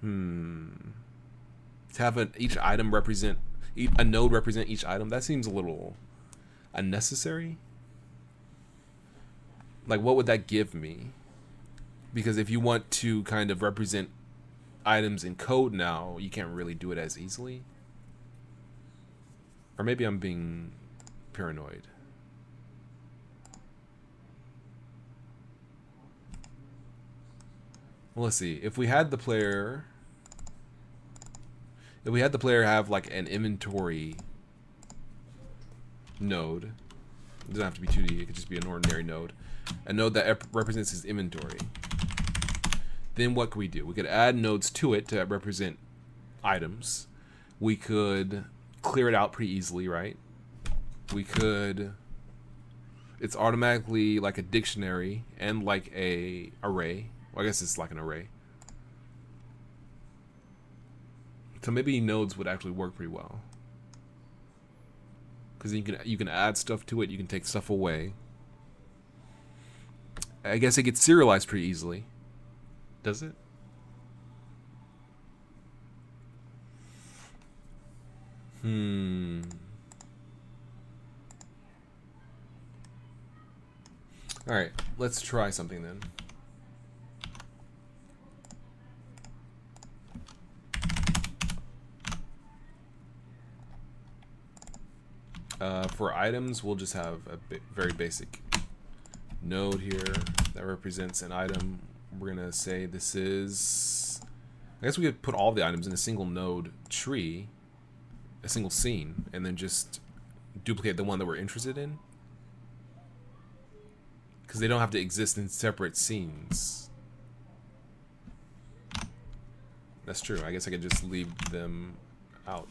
To have each item represent, a node represent each item, that seems a little unnecessary. Like, what would that give me? Because if you want to kind of represent items in code now, you can't really do it as easily. Or maybe I'm being paranoid. Well, let's see. If we had the player have like an inventory node, it doesn't have to be 2D, it could just be an ordinary node. A node that represents his inventory. Then what could we do? We could add nodes to it to represent items. We could clear it out pretty easily, right? We could... It's automatically like a dictionary and like a array. Well, I guess it's like an array. So maybe nodes would actually work pretty well. Because you can add stuff to it, you can take stuff away. I guess it gets serialized pretty easily. Does it? Alright, let's try something then. For items, we'll just have a very basic node here that represents an item. We're gonna say this is, I guess we could put all the items in a single node tree, a single scene, and then just duplicate the one that we're interested in, because they don't have to exist in separate scenes. That's true. I guess I could just leave them out.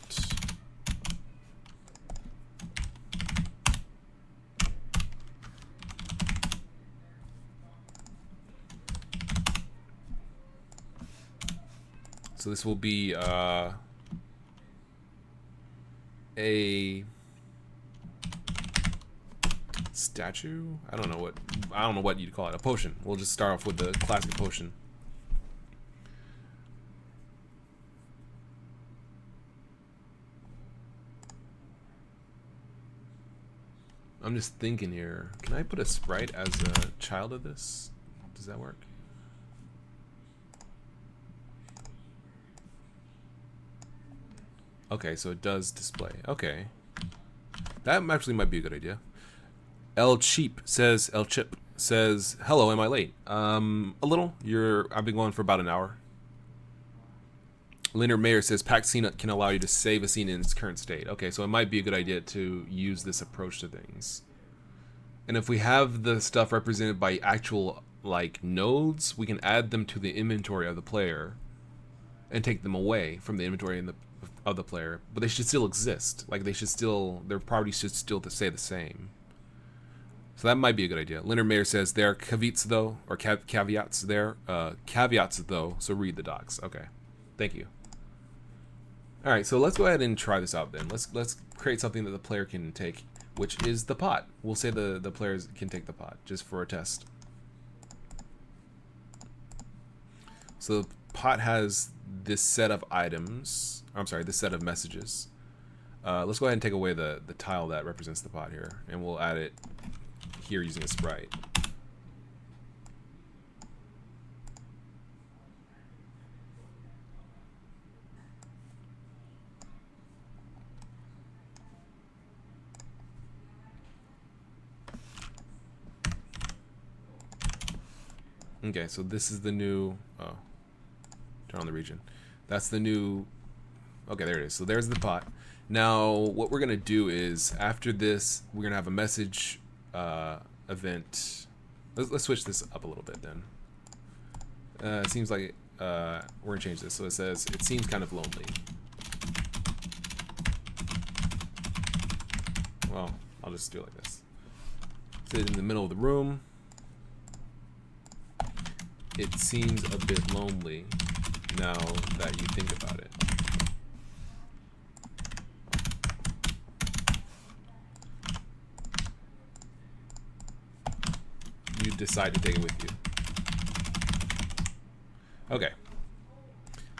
So this will be a statue. I don't know what you'd call it. A potion. We'll just start off with the classic potion. I'm just thinking here. Can I put a sprite as a child of this? Does that work? Okay, so it does display. Okay. That actually might be a good idea. El Chip says, hello, am I late? A little. I've been going for about an hour. Leonard Mayer says, packed scene can allow you to save a scene in its current state. Okay, so it might be a good idea to use this approach to things. And if we have the stuff represented by actual, like, nodes, we can add them to the inventory of the player and take them away from the inventory of the player. But they should still exist. Like, their properties should still stay the same. So that might be a good idea. Leonard Mayer says, there are caveats, though, or caveats there. Caveats, though, so read the docs. Okay. Thank you. All right, so let's go ahead and try this out then. Let's create something that the player can take, which is the pot. We'll say the players can take the pot just for a test. So the pot has this set of items. I'm sorry, this set of messages. Let's go ahead and take away the tile that represents the pot here, and we'll add it here using a sprite. Okay, so this is the new, turn on the region. That's the new, okay, there it is. So there's the pot. Now, what we're gonna do is, after this, we're gonna have a message event. Let's switch this up a little bit then. It seems like, we're gonna change this. So it says, it seems kind of lonely. Well, I'll just do it like this. Sit in the middle of the room. It seems a bit lonely now that you think about it. You decide to take it with you. Okay.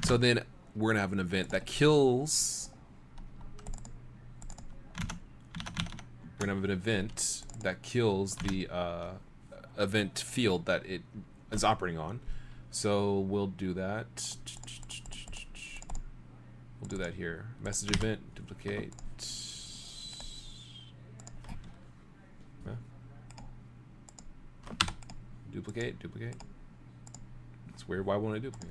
So then we're going to have an event that kills. We're going to have an event that kills the event field that it is operating on. So we'll do that. We'll do that here. Message event, duplicate. Duplicate. It's weird. Why won't I duplicate?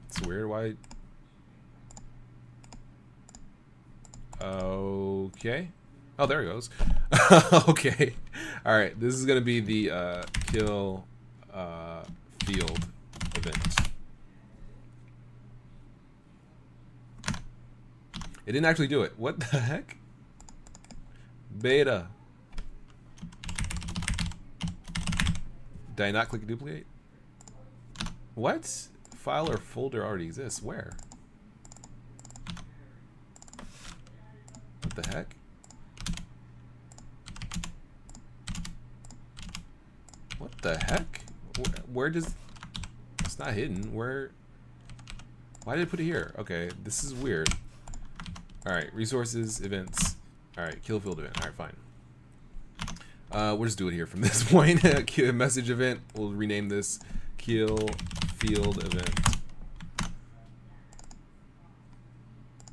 It's weird. Why? Okay. Oh, there it goes. Okay. All right. This is gonna be the kill field event. It didn't actually do it. What the heck? Beta. Did I not click duplicate? What? File or folder already exists. Where? What the heck? What the heck? Where does... It's not hidden. Where... Why did I put it here? Okay, this is weird. Alright, resources, events. Alright, kill field event. Alright, fine. We'll just do it here from this point. Message event. We'll rename this kill field event.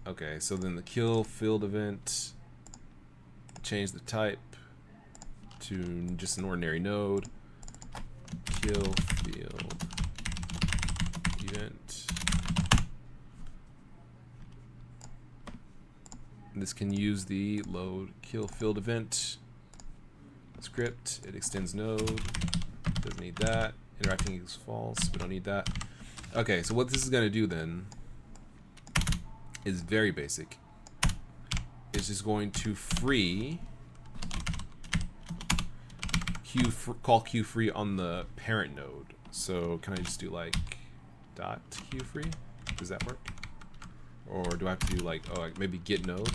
Okay, so then the kill field event, change the type to just an ordinary node. Kill field event. This can use the load kill field event script. It extends node. Doesn't need that. Interacting equals false. We don't need that. Okay, so what this is gonna do then is very basic. It's just going to free call queue free on the parent node. So can I just do like dot queue free? Does that work? Or do I have to do like, oh, like maybe get node?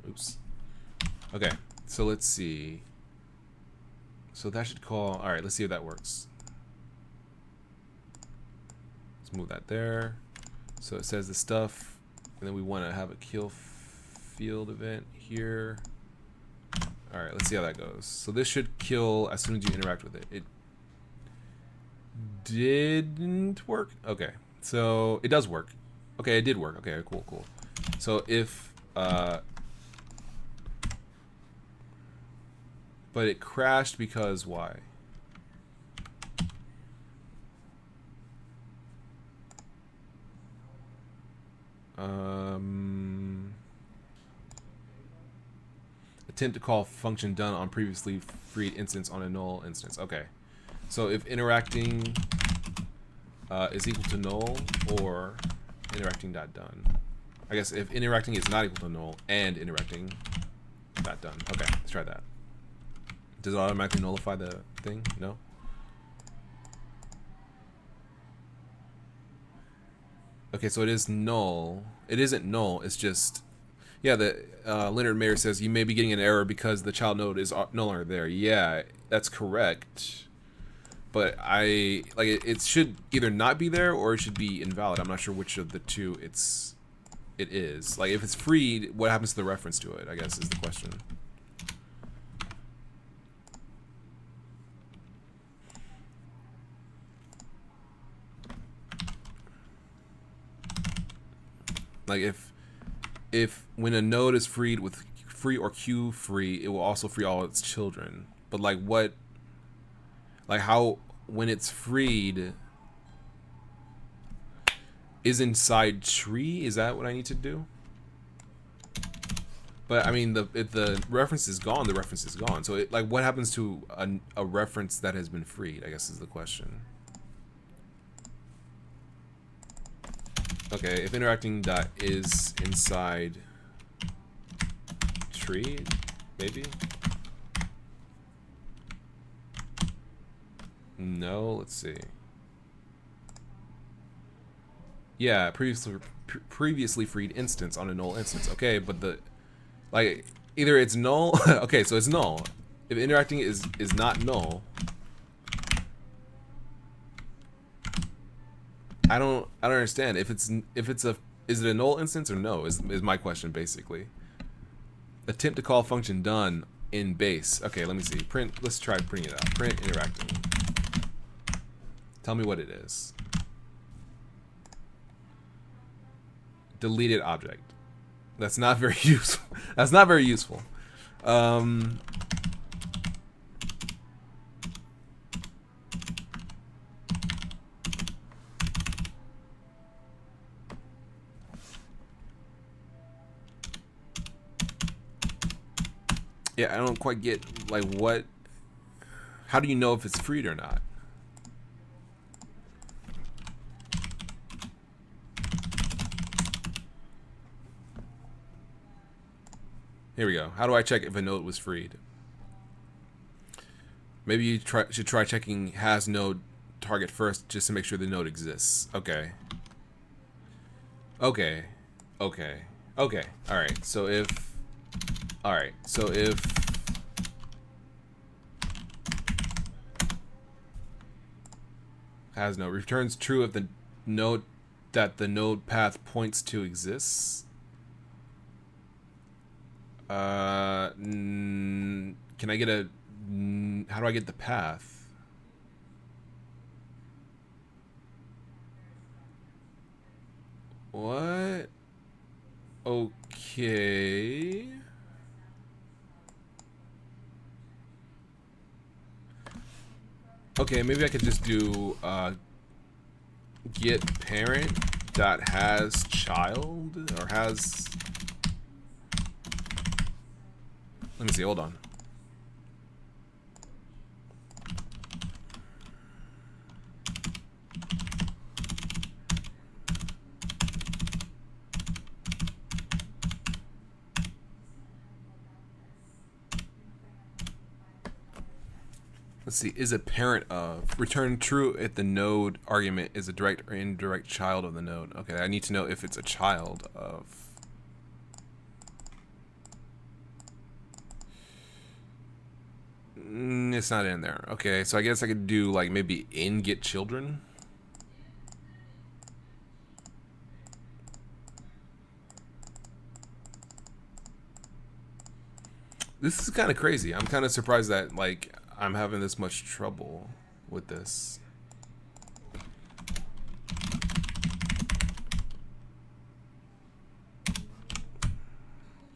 Oops. Okay, so let's see. So that should call, all right, let's see if that works. Let's move that there. So it says the stuff, and then we want to have a kill field event here. All right, let's see how that goes. So this should kill as soon as you interact with it. It didn't work. Okay, so it does work. Okay, it did work. Okay, cool, cool. So if but it crashed because why? Attempt to call function done on previously freed instance on a null instance. Okay, so if interacting is equal to null or interacting dot done. I guess if interacting is not equal to null and interacting dot done. Okay, let's try that. Does it automatically nullify the thing? No. Okay, so it is null. It isn't null. It's just, yeah. The Leonard Mayer says you may be getting an error because the child node is no longer there. Yeah, that's correct. But it should either not be there or it should be invalid. I'm not sure which of the two it is. Like if it's freed, what happens to the reference to it? I guess is the question. Like if when a node is freed with free or Q free, it will also free all its children. But like what? Like how when it's freed is inside tree? Is that what I need to do? But I mean, if the reference is gone, the reference is gone. So like, what happens to a reference that has been freed? I guess is the question. Okay, if interacting dot is inside tree, maybe. No, let's see. Yeah, previously freed instance on a null instance. Okay, but like either it's null. Okay, so it's null. If interacting is not null, I don't understand. If it's is it a null instance or no? Is my question basically. Attempt to call function done in base. Okay, let me see. Print. Let's try printing it out. Print interacting. Tell me what it is. Deleted object. That's not very useful. That's not very useful. Yeah, I don't quite get like what. How do you know if it's freed or not? Here we go. How do I check if a node was freed? Maybe you should try checking has node target first just to make sure the node exists. Okay. Okay. Okay. Okay. All right. So if has node returns true if the node that the node path points to exists. Can I get a how do I get the path? What? Okay. Okay, maybe I could just do get parent dot has child or has. Let me see. Hold on. Let's see, is a parent of. Return true if the node argument is a direct or indirect child of the node. Okay, I need to know if it's a child of. It's not in there. Okay, so I guess I could do like maybe in get children. This is kind of crazy. I'm kind of surprised that like I'm having this much trouble with this.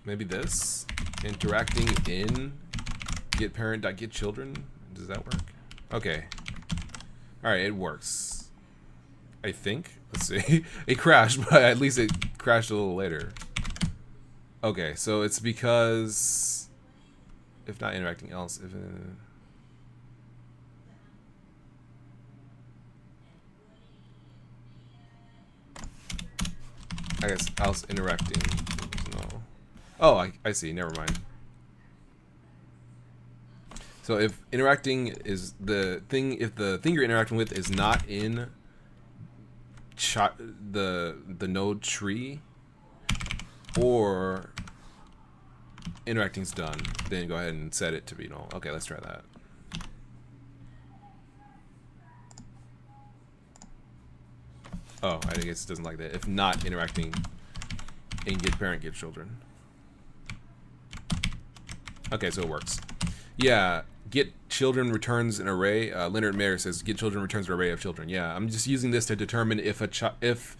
Maybe this interacting in get parent.get children. Does that work? Okay. All right, it works. I think. Let's see. It crashed, but at least it crashed a little later. Okay, so it's because if not interacting else, if I guess else interacting. No. Oh, I see. Never mind. So if interacting is the thing, if the thing you're interacting with is not in the node tree, or interacting's done, then go ahead and set it to be null. Okay, let's try that. Oh, I guess it doesn't like that. If not interacting in get parent get children. Okay, so it works. Yeah, get children returns an array. Leonard Mayer says get children returns an array of children. Yeah, I'm just using this to determine if if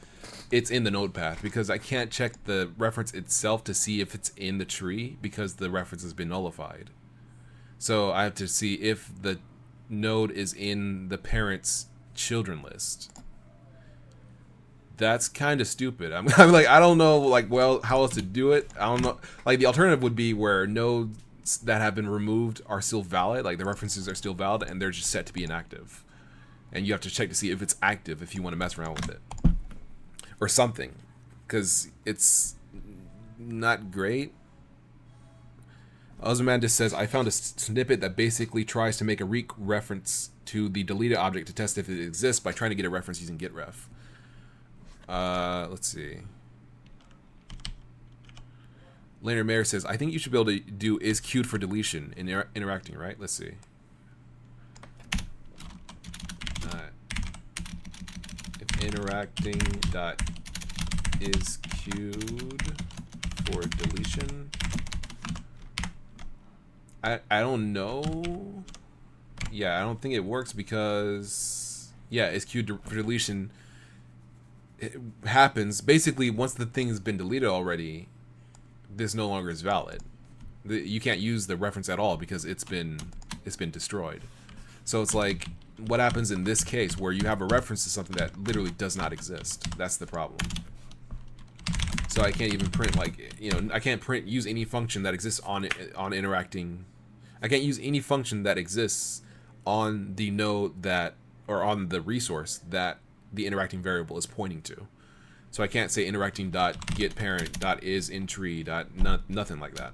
it's in the node path, because I can't check the reference itself to see if it's in the tree because the reference has been nullified. So I have to see if the node is in the parent's children list. That's kind of stupid. I'm like, I don't know, like, well, how else to do it. I don't know. Like, the alternative would be where nodes that have been removed are still valid, like the references are still valid, and they're just set to be inactive. And you have to check to see if it's active if you want to mess around with it. Or something. Because it's not great. Ozymandias says, I found a snippet that basically tries to make a reference to the deleted object to test if it exists by trying to get a reference using getref. Let's see. Leonard Mayer says, I think you should be able to do is queued for deletion in interacting, right? Let's see. If interacting dot is queued for deletion. I don't know. Yeah, I don't think it works because is queued for deletion. It happens basically once the thing has been deleted already. This no longer is valid. You can't use the reference at all because it's been destroyed. So it's like what happens in this case where you have a reference to something that literally does not exist. That's the problem. So I can't even print, like, I can't use any function that exists on interacting. I can't use any function that exists on the node that, or on the resource that the interacting variable is pointing to. So I can't say interacting dot get parent dot is in tree dot nothing like that.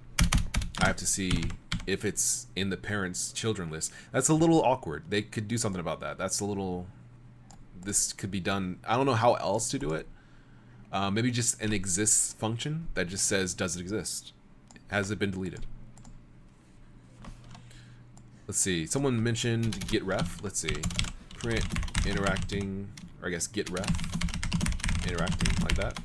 I have to see if it's in the parent's children list. That's a little awkward. They could do something about that. That's a little. This could be done. I don't know how else to do it. Maybe just an exists function that just says does it exist? Has it been deleted? Let's see. Someone mentioned getref. Let's see. Print interacting, or I guess getref interacting like that.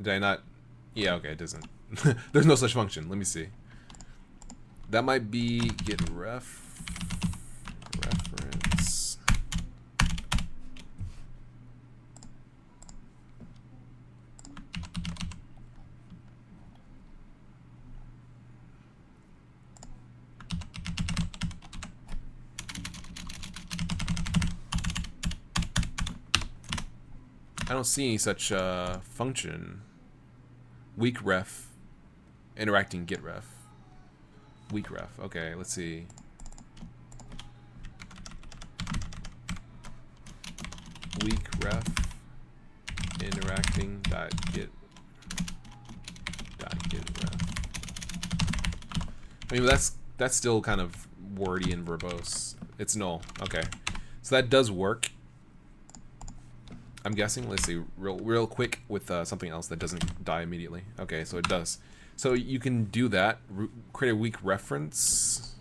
Did I not? Yeah, okay, it doesn't. There's no such function. Let me see. That might be getref reference. I don't see any such function. Weak ref interacting getref. Weak ref. Okay, let's see. Weak ref interacting dot get ref. I mean, that's still kind of wordy and verbose. It's null. Okay, so that does work. I'm guessing. Let's see, real quick with something else that doesn't die immediately. Okay, so it does. So you can do that. Create a weak reference.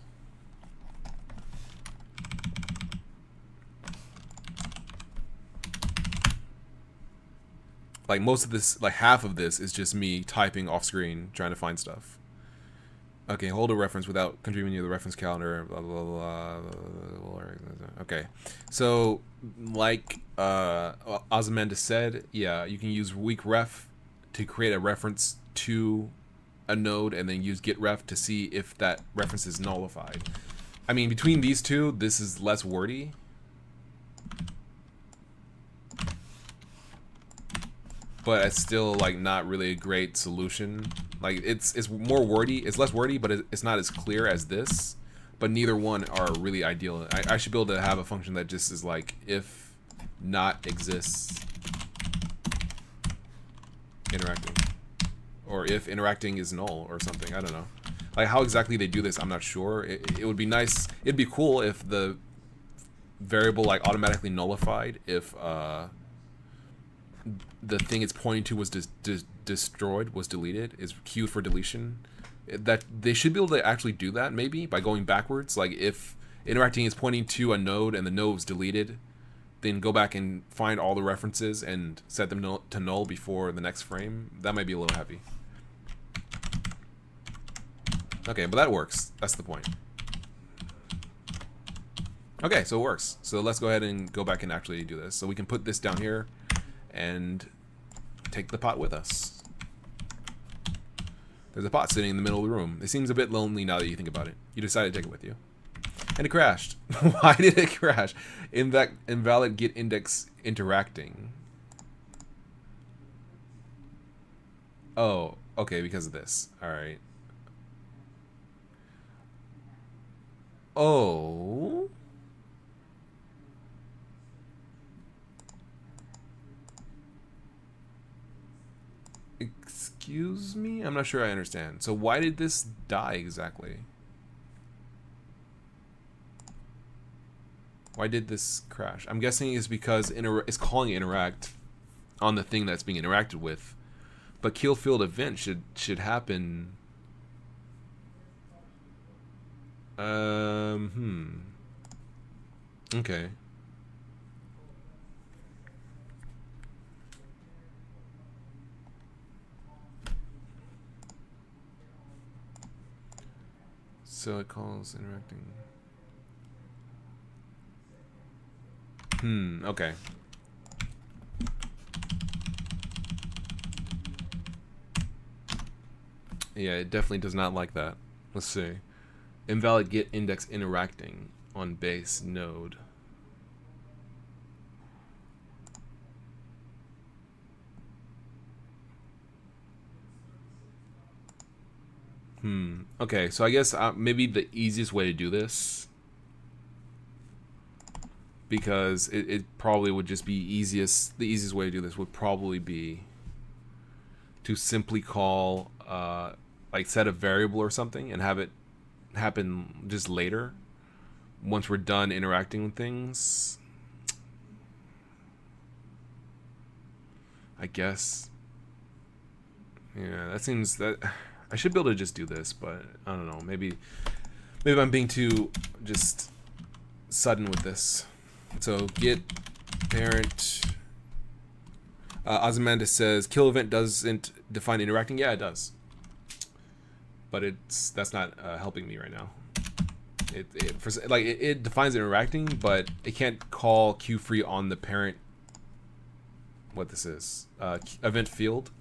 Like most of this, like half of this is just me typing off screen trying to find stuff. Okay, hold a reference without contributing to the reference calendar. Blah blah blah. Blah. Okay, so like Ozymandias said, yeah, you can use weak ref to create a reference to a node, and then use get ref to see if that reference is nullified. I mean, between these two, this is less wordy. But it's still like not really a great solution. Like it's more wordy, it's less wordy, but it's not as clear as this. But neither one are really ideal. I should be able to have a function that just is like if not exists interacting, or if interacting is null or something. I don't know. Like how exactly they do this, I'm not sure. It would be nice. It'd be cool if the variable like automatically nullified if the thing it's pointing to was destroyed, was deleted, is queued for deletion. That they should be able to actually do that maybe by going backwards. Like if interacting is pointing to a node and the node is deleted, then go back and find all the references and set them to null before the next frame. That might be a little heavy. Okay, but that works. That's the point. Okay, so it works. So let's go ahead and go back and actually do this. So we can put this down here and take the pot with us. There's a pot sitting in the middle of the room. It seems a bit lonely now that you think about it. You decided to take it with you. And it crashed. Why did it crash? Invalid get index interacting. Oh, okay, because of this. Alright. Oh. Excuse me? I'm not sure I understand. So why did this die exactly? Why did this crash? I'm guessing it's because it's calling interact on the thing that's being interacted with. But kill field event should happen. Okay. So it calls interacting. Okay. Yeah, it definitely does not like that. Let's see. Invalid get index interacting on base node. Okay, so I guess maybe the easiest way to do this, because it probably would just be the easiest way to do this would probably be to simply call like set a variable or something and have it happen just later once we're done interacting with things. I guess. Yeah, that seems that I should be able to just do this, but I don't know. Maybe I'm being too just sudden with this. So get parent. Ozymandias says kill event doesn't define interacting. Yeah, it does, but that's not helping me right now. It defines interacting, but it can't call queue free on the parent. What this is event field.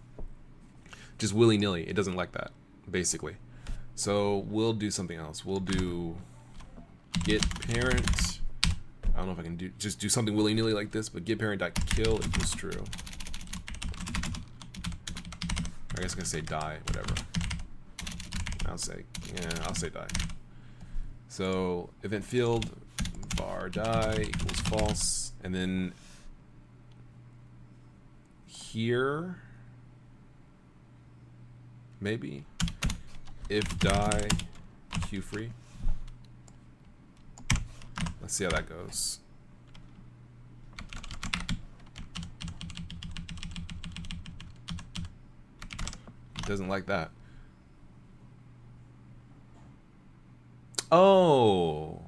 Just willy-nilly. It doesn't like that, basically. So we'll do something else. We'll do get parent. I don't know if I can do something willy-nilly like this, but get parent.kill equals true. I guess I'm gonna say die, whatever. I'll say die. So event field var die equals false, and then here maybe if die queue free. Let's see how that goes. It doesn't like that. Oh.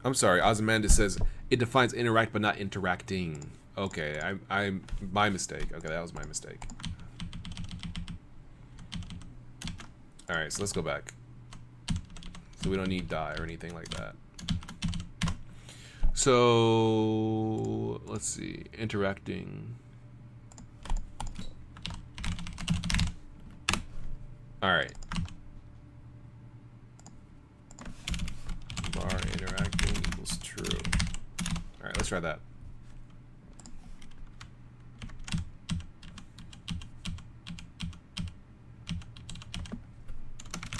I'm sorry. Ozymandias says it defines interact but not interacting. Okay, I'm my mistake. Okay, that was my mistake. All right, so let's go back. So we don't need die or anything like that. So let's see, interacting. All right. Bar interacting equals true. All right, let's try that.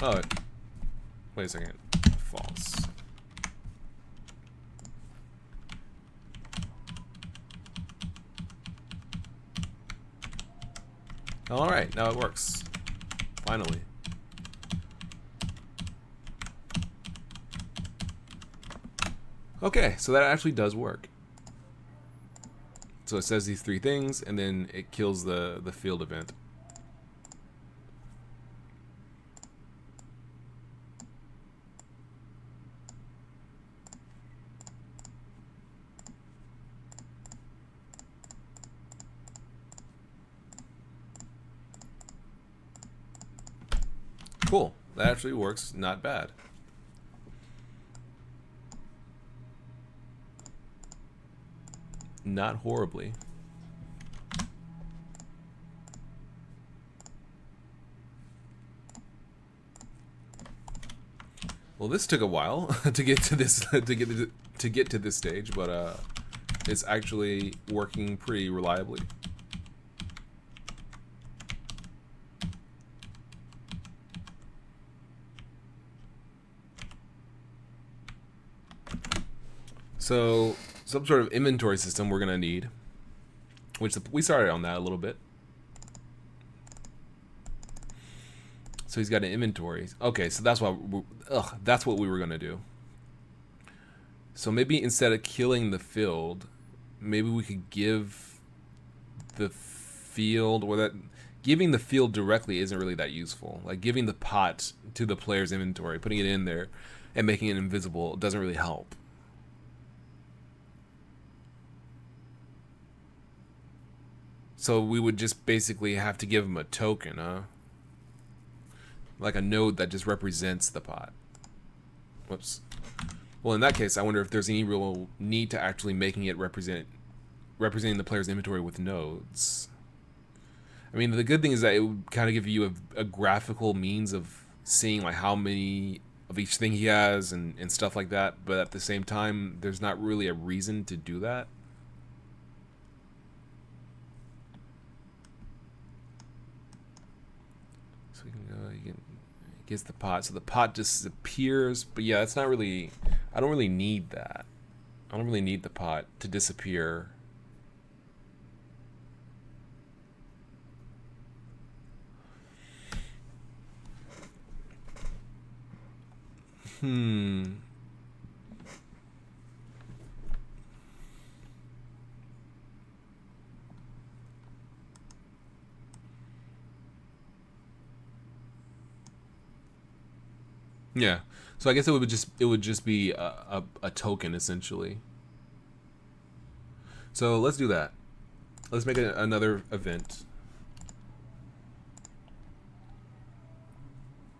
Oh, wait a second. False. All right, now it works. Finally. Okay, so that actually does work. So it says these three things, and then it kills the field event. Cool. That actually works not bad. Not horribly. Well, this took a while to get to this to get to this stage, but it's actually working pretty reliably. So some sort of inventory system we're gonna need, which we started on that a little bit. So he's got an inventory. Okay, so that's why that's what we were gonna do. So maybe instead of killing the field, maybe we could give the field, or that giving the field directly isn't really that useful. Like giving the pot to the player's inventory, putting it in there, and making it invisible doesn't really help. So we would just basically have to give him a token, huh? Like a node that just represents the pot. Whoops. Well, in that case, I wonder if there's any real need to actually making it representing the player's inventory with nodes. I mean, the good thing is that it would kind of give you a graphical means of seeing like how many of each thing he has and stuff like that. But at the same time, there's not really a reason to do that. Gets the pot, so the pot disappears. But yeah, that's not really, I don't really need that. I don't really need the pot to disappear. Yeah, so I guess it would just be a token essentially. So let's do that. Let's make another event.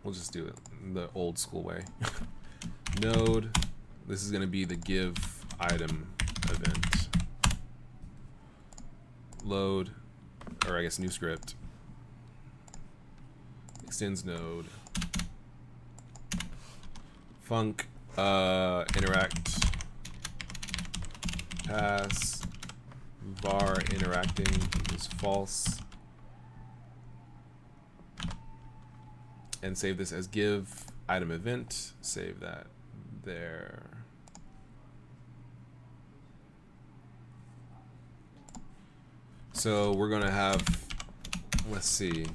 We'll just do it the old school way. Node. This is going to be the give item event. Load, or I guess new script. Extends node. Func interact pass var interacting is false, and save this as give item event. Save that there. So we're gonna have, let's see.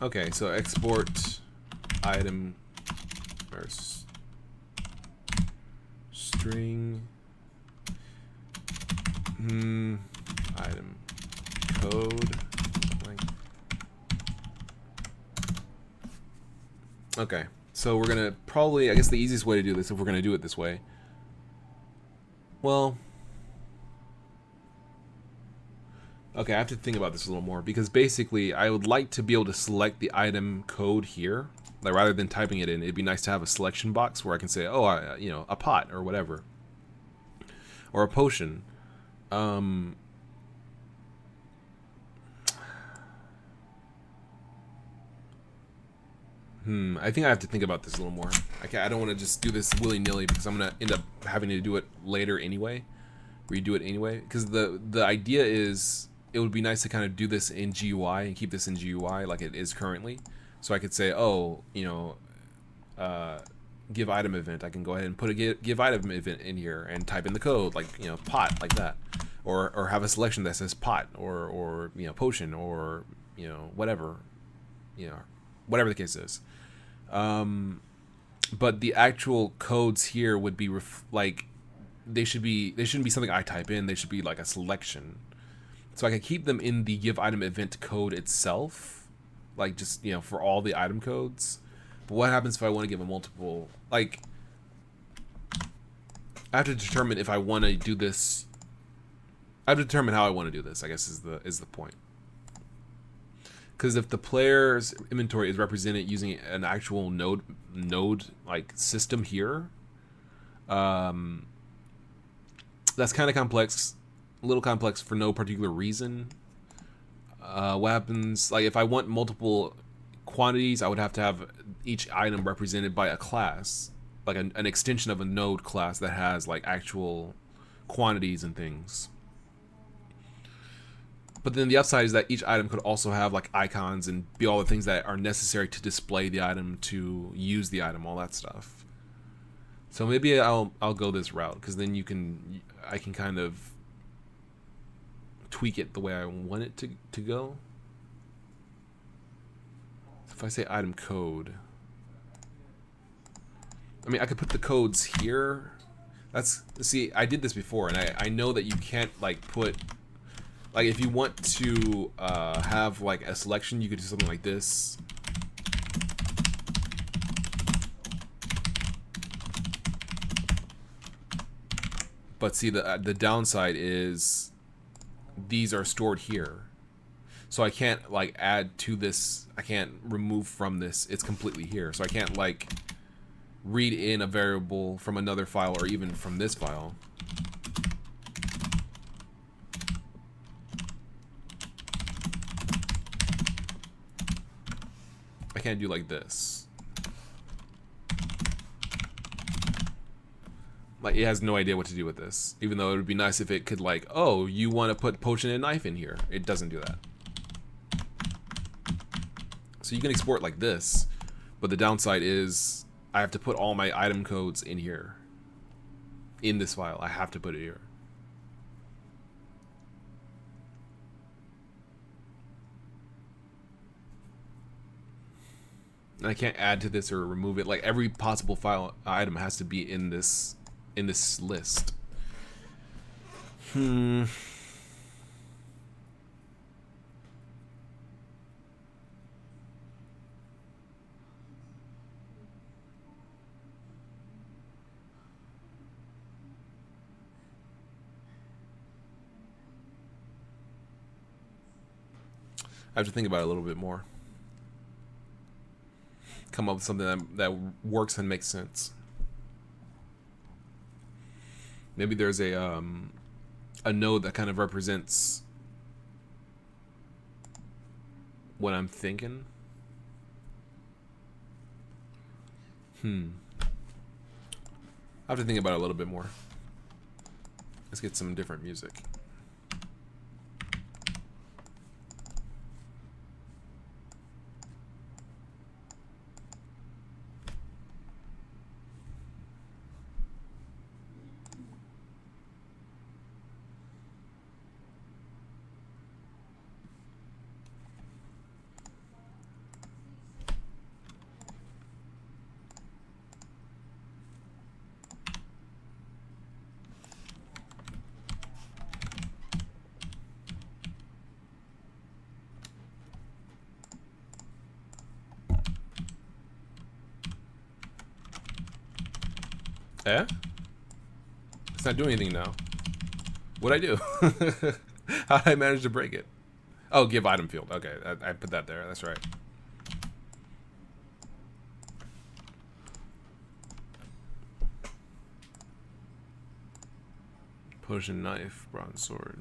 Okay, so export item or string item code Okay, so we're gonna probably, I guess the easiest way to do this, if we're gonna do it this way, well, okay, I have to think about this a little more, because basically I would like to be able to select the item code here. Like, rather than typing it in, it'd be nice to have a selection box where I can say, oh, you know, a pot or whatever, or a potion. I think I have to think about this a little more. I don't want to just do this willy-nilly, because I'm gonna end up having to do it later anyway, redo it anyway. Because the idea is, it would be nice to kind of do this in GUI and keep this in GUI like it is currently. So I could say, oh, you know, give item event. I can go ahead and put a give item event in here and type in the code, like, you know, pot, like that, or have a selection that says pot, or you know, potion, or, you know, whatever, you know, whatever the case is. But the actual codes here would be like, they shouldn't be something I type in. They should be like a selection, so I can keep them in the give item event code itself, like, just, you know, for all the item codes. But what happens if I want to give a multiple? Like, I have to determine if I want to do this. I have to determine how I want to do this, I guess, is the point. Because if the player's inventory is represented using an actual node like system here, that's kind of complex, a little complex for no particular reason. What happens, like, if I want multiple quantities, I would have to have each item represented by a class, like an extension of a node class that has like actual quantities and things. But then the upside is that each item could also have like icons and be all the things that are necessary to display the item, to use the item, all that stuff. So maybe I'll go this route, because then I can kind of tweak it the way I want it to go. If I say item code, I mean, I could put the codes here. See, I did this before, and I know that you can't like put, like, if you want to have like a selection, you could do something like this. But see, the downside is these are stored here. So I can't like add to this, I can't remove from this, it's completely here. So I can't like read in a variable from another file, or even from this file. I can't do like this. Like, it has no idea what to do with this, even though it would be nice if it could, like, oh, you want to put potion and knife in here. It doesn't do that. So you can export like this, but the downside is I have to put all my item codes in here. In this file, I have to put it here. And I can't add to this or remove it. Like, every possible file item has to be in this list. I have to think about it a little bit more. Come up with something that works and makes sense. Maybe there's a node that kind of represents what I'm thinking. I have to think about it a little bit more. Let's get some different music. Eh? It's not doing anything now. What'd I do? How did I manage to break it? Oh, give item field. Okay, I put that there. That's right. Potion knife, bronze sword.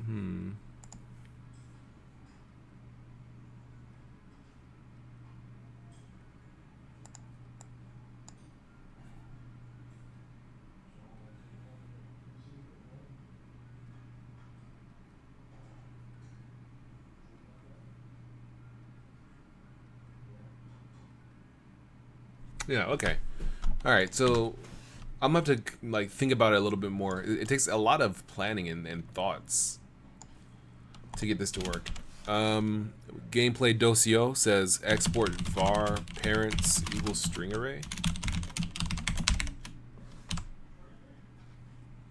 Yeah, okay. Alright, so I'm gonna have to like think about it a little bit more. It takes a lot of planning and thoughts to get this to work. Gameplay Docio says export var parents equals string array.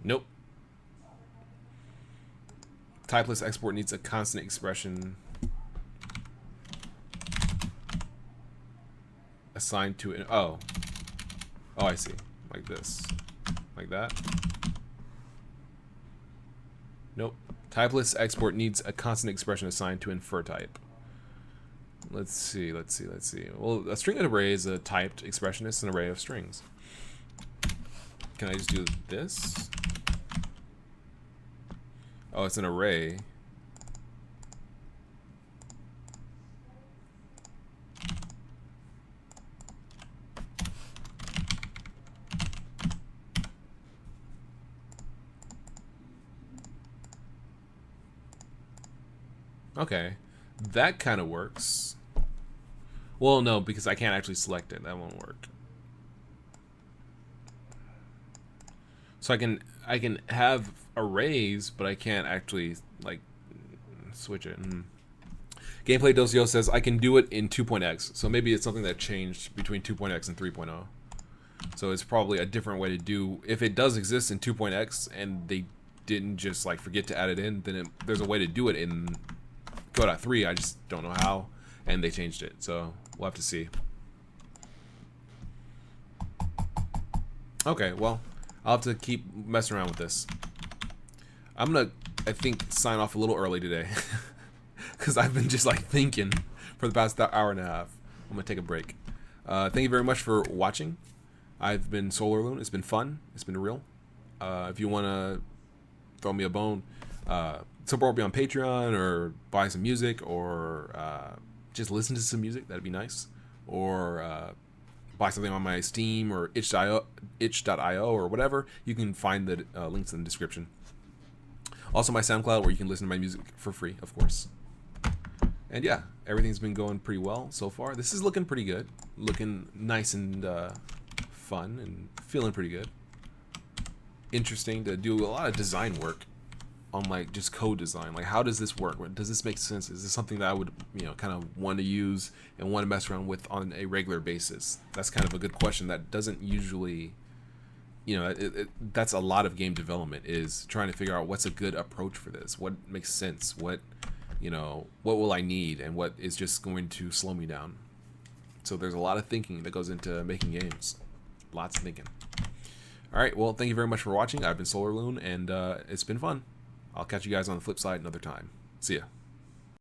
Nope. Typeless export needs a constant expression assigned to an oh, I see, like this, like that. Nope. Typeless export needs a constant expression assigned to infer type. Let's see. Well, a string array is a typed expression. It's an array of strings. Can I just do this? Oh, it's an array. Okay, that kind of works. Well, no, because I can't actually select it. That won't work. So I can have arrays, but I can't actually like switch it. Gameplay Docio says I can do it in 2.x. So maybe it's something that changed between 2.x and 3.0. So it's probably a different way to do. If it does exist in 2.x and they didn't just like forget to add it in, then there's a way to do it in Godot 3. I just don't know how, and they changed it. So we'll have to see. Okay, well, I'll have to keep messing around with this. I'm gonna, I think, sign off a little early today because I've been just like thinking for the past hour and a half. I'm gonna take a break. Thank you very much for watching. I've been SolarLoon. It's been fun. It's been real. If you wanna throw me a bone, support me on Patreon or buy some music or just listen to some music. That'd be nice. Or buy something on my Steam or itch.io or whatever. You can find the links in the description. Also my SoundCloud where you can listen to my music for free, of course. And yeah, everything's been going pretty well so far. This is looking pretty good. Looking nice and fun and feeling pretty good. Interesting to do a lot of design work on like just code design. Like how does this work? Does this make sense? Is this something that I would, kind of want to use and want to mess around with on a regular basis? That's kind of a good question that doesn't usually, that's a lot of game development, is trying to figure out what's a good approach for this. What makes sense? What will I need, and what is just going to slow me down? So there's a lot of thinking that goes into making games. Lots of thinking. All right, well, thank you very much for watching. I've been SolarLoon, and it's been fun. I'll catch you guys on the flip side another time. See ya.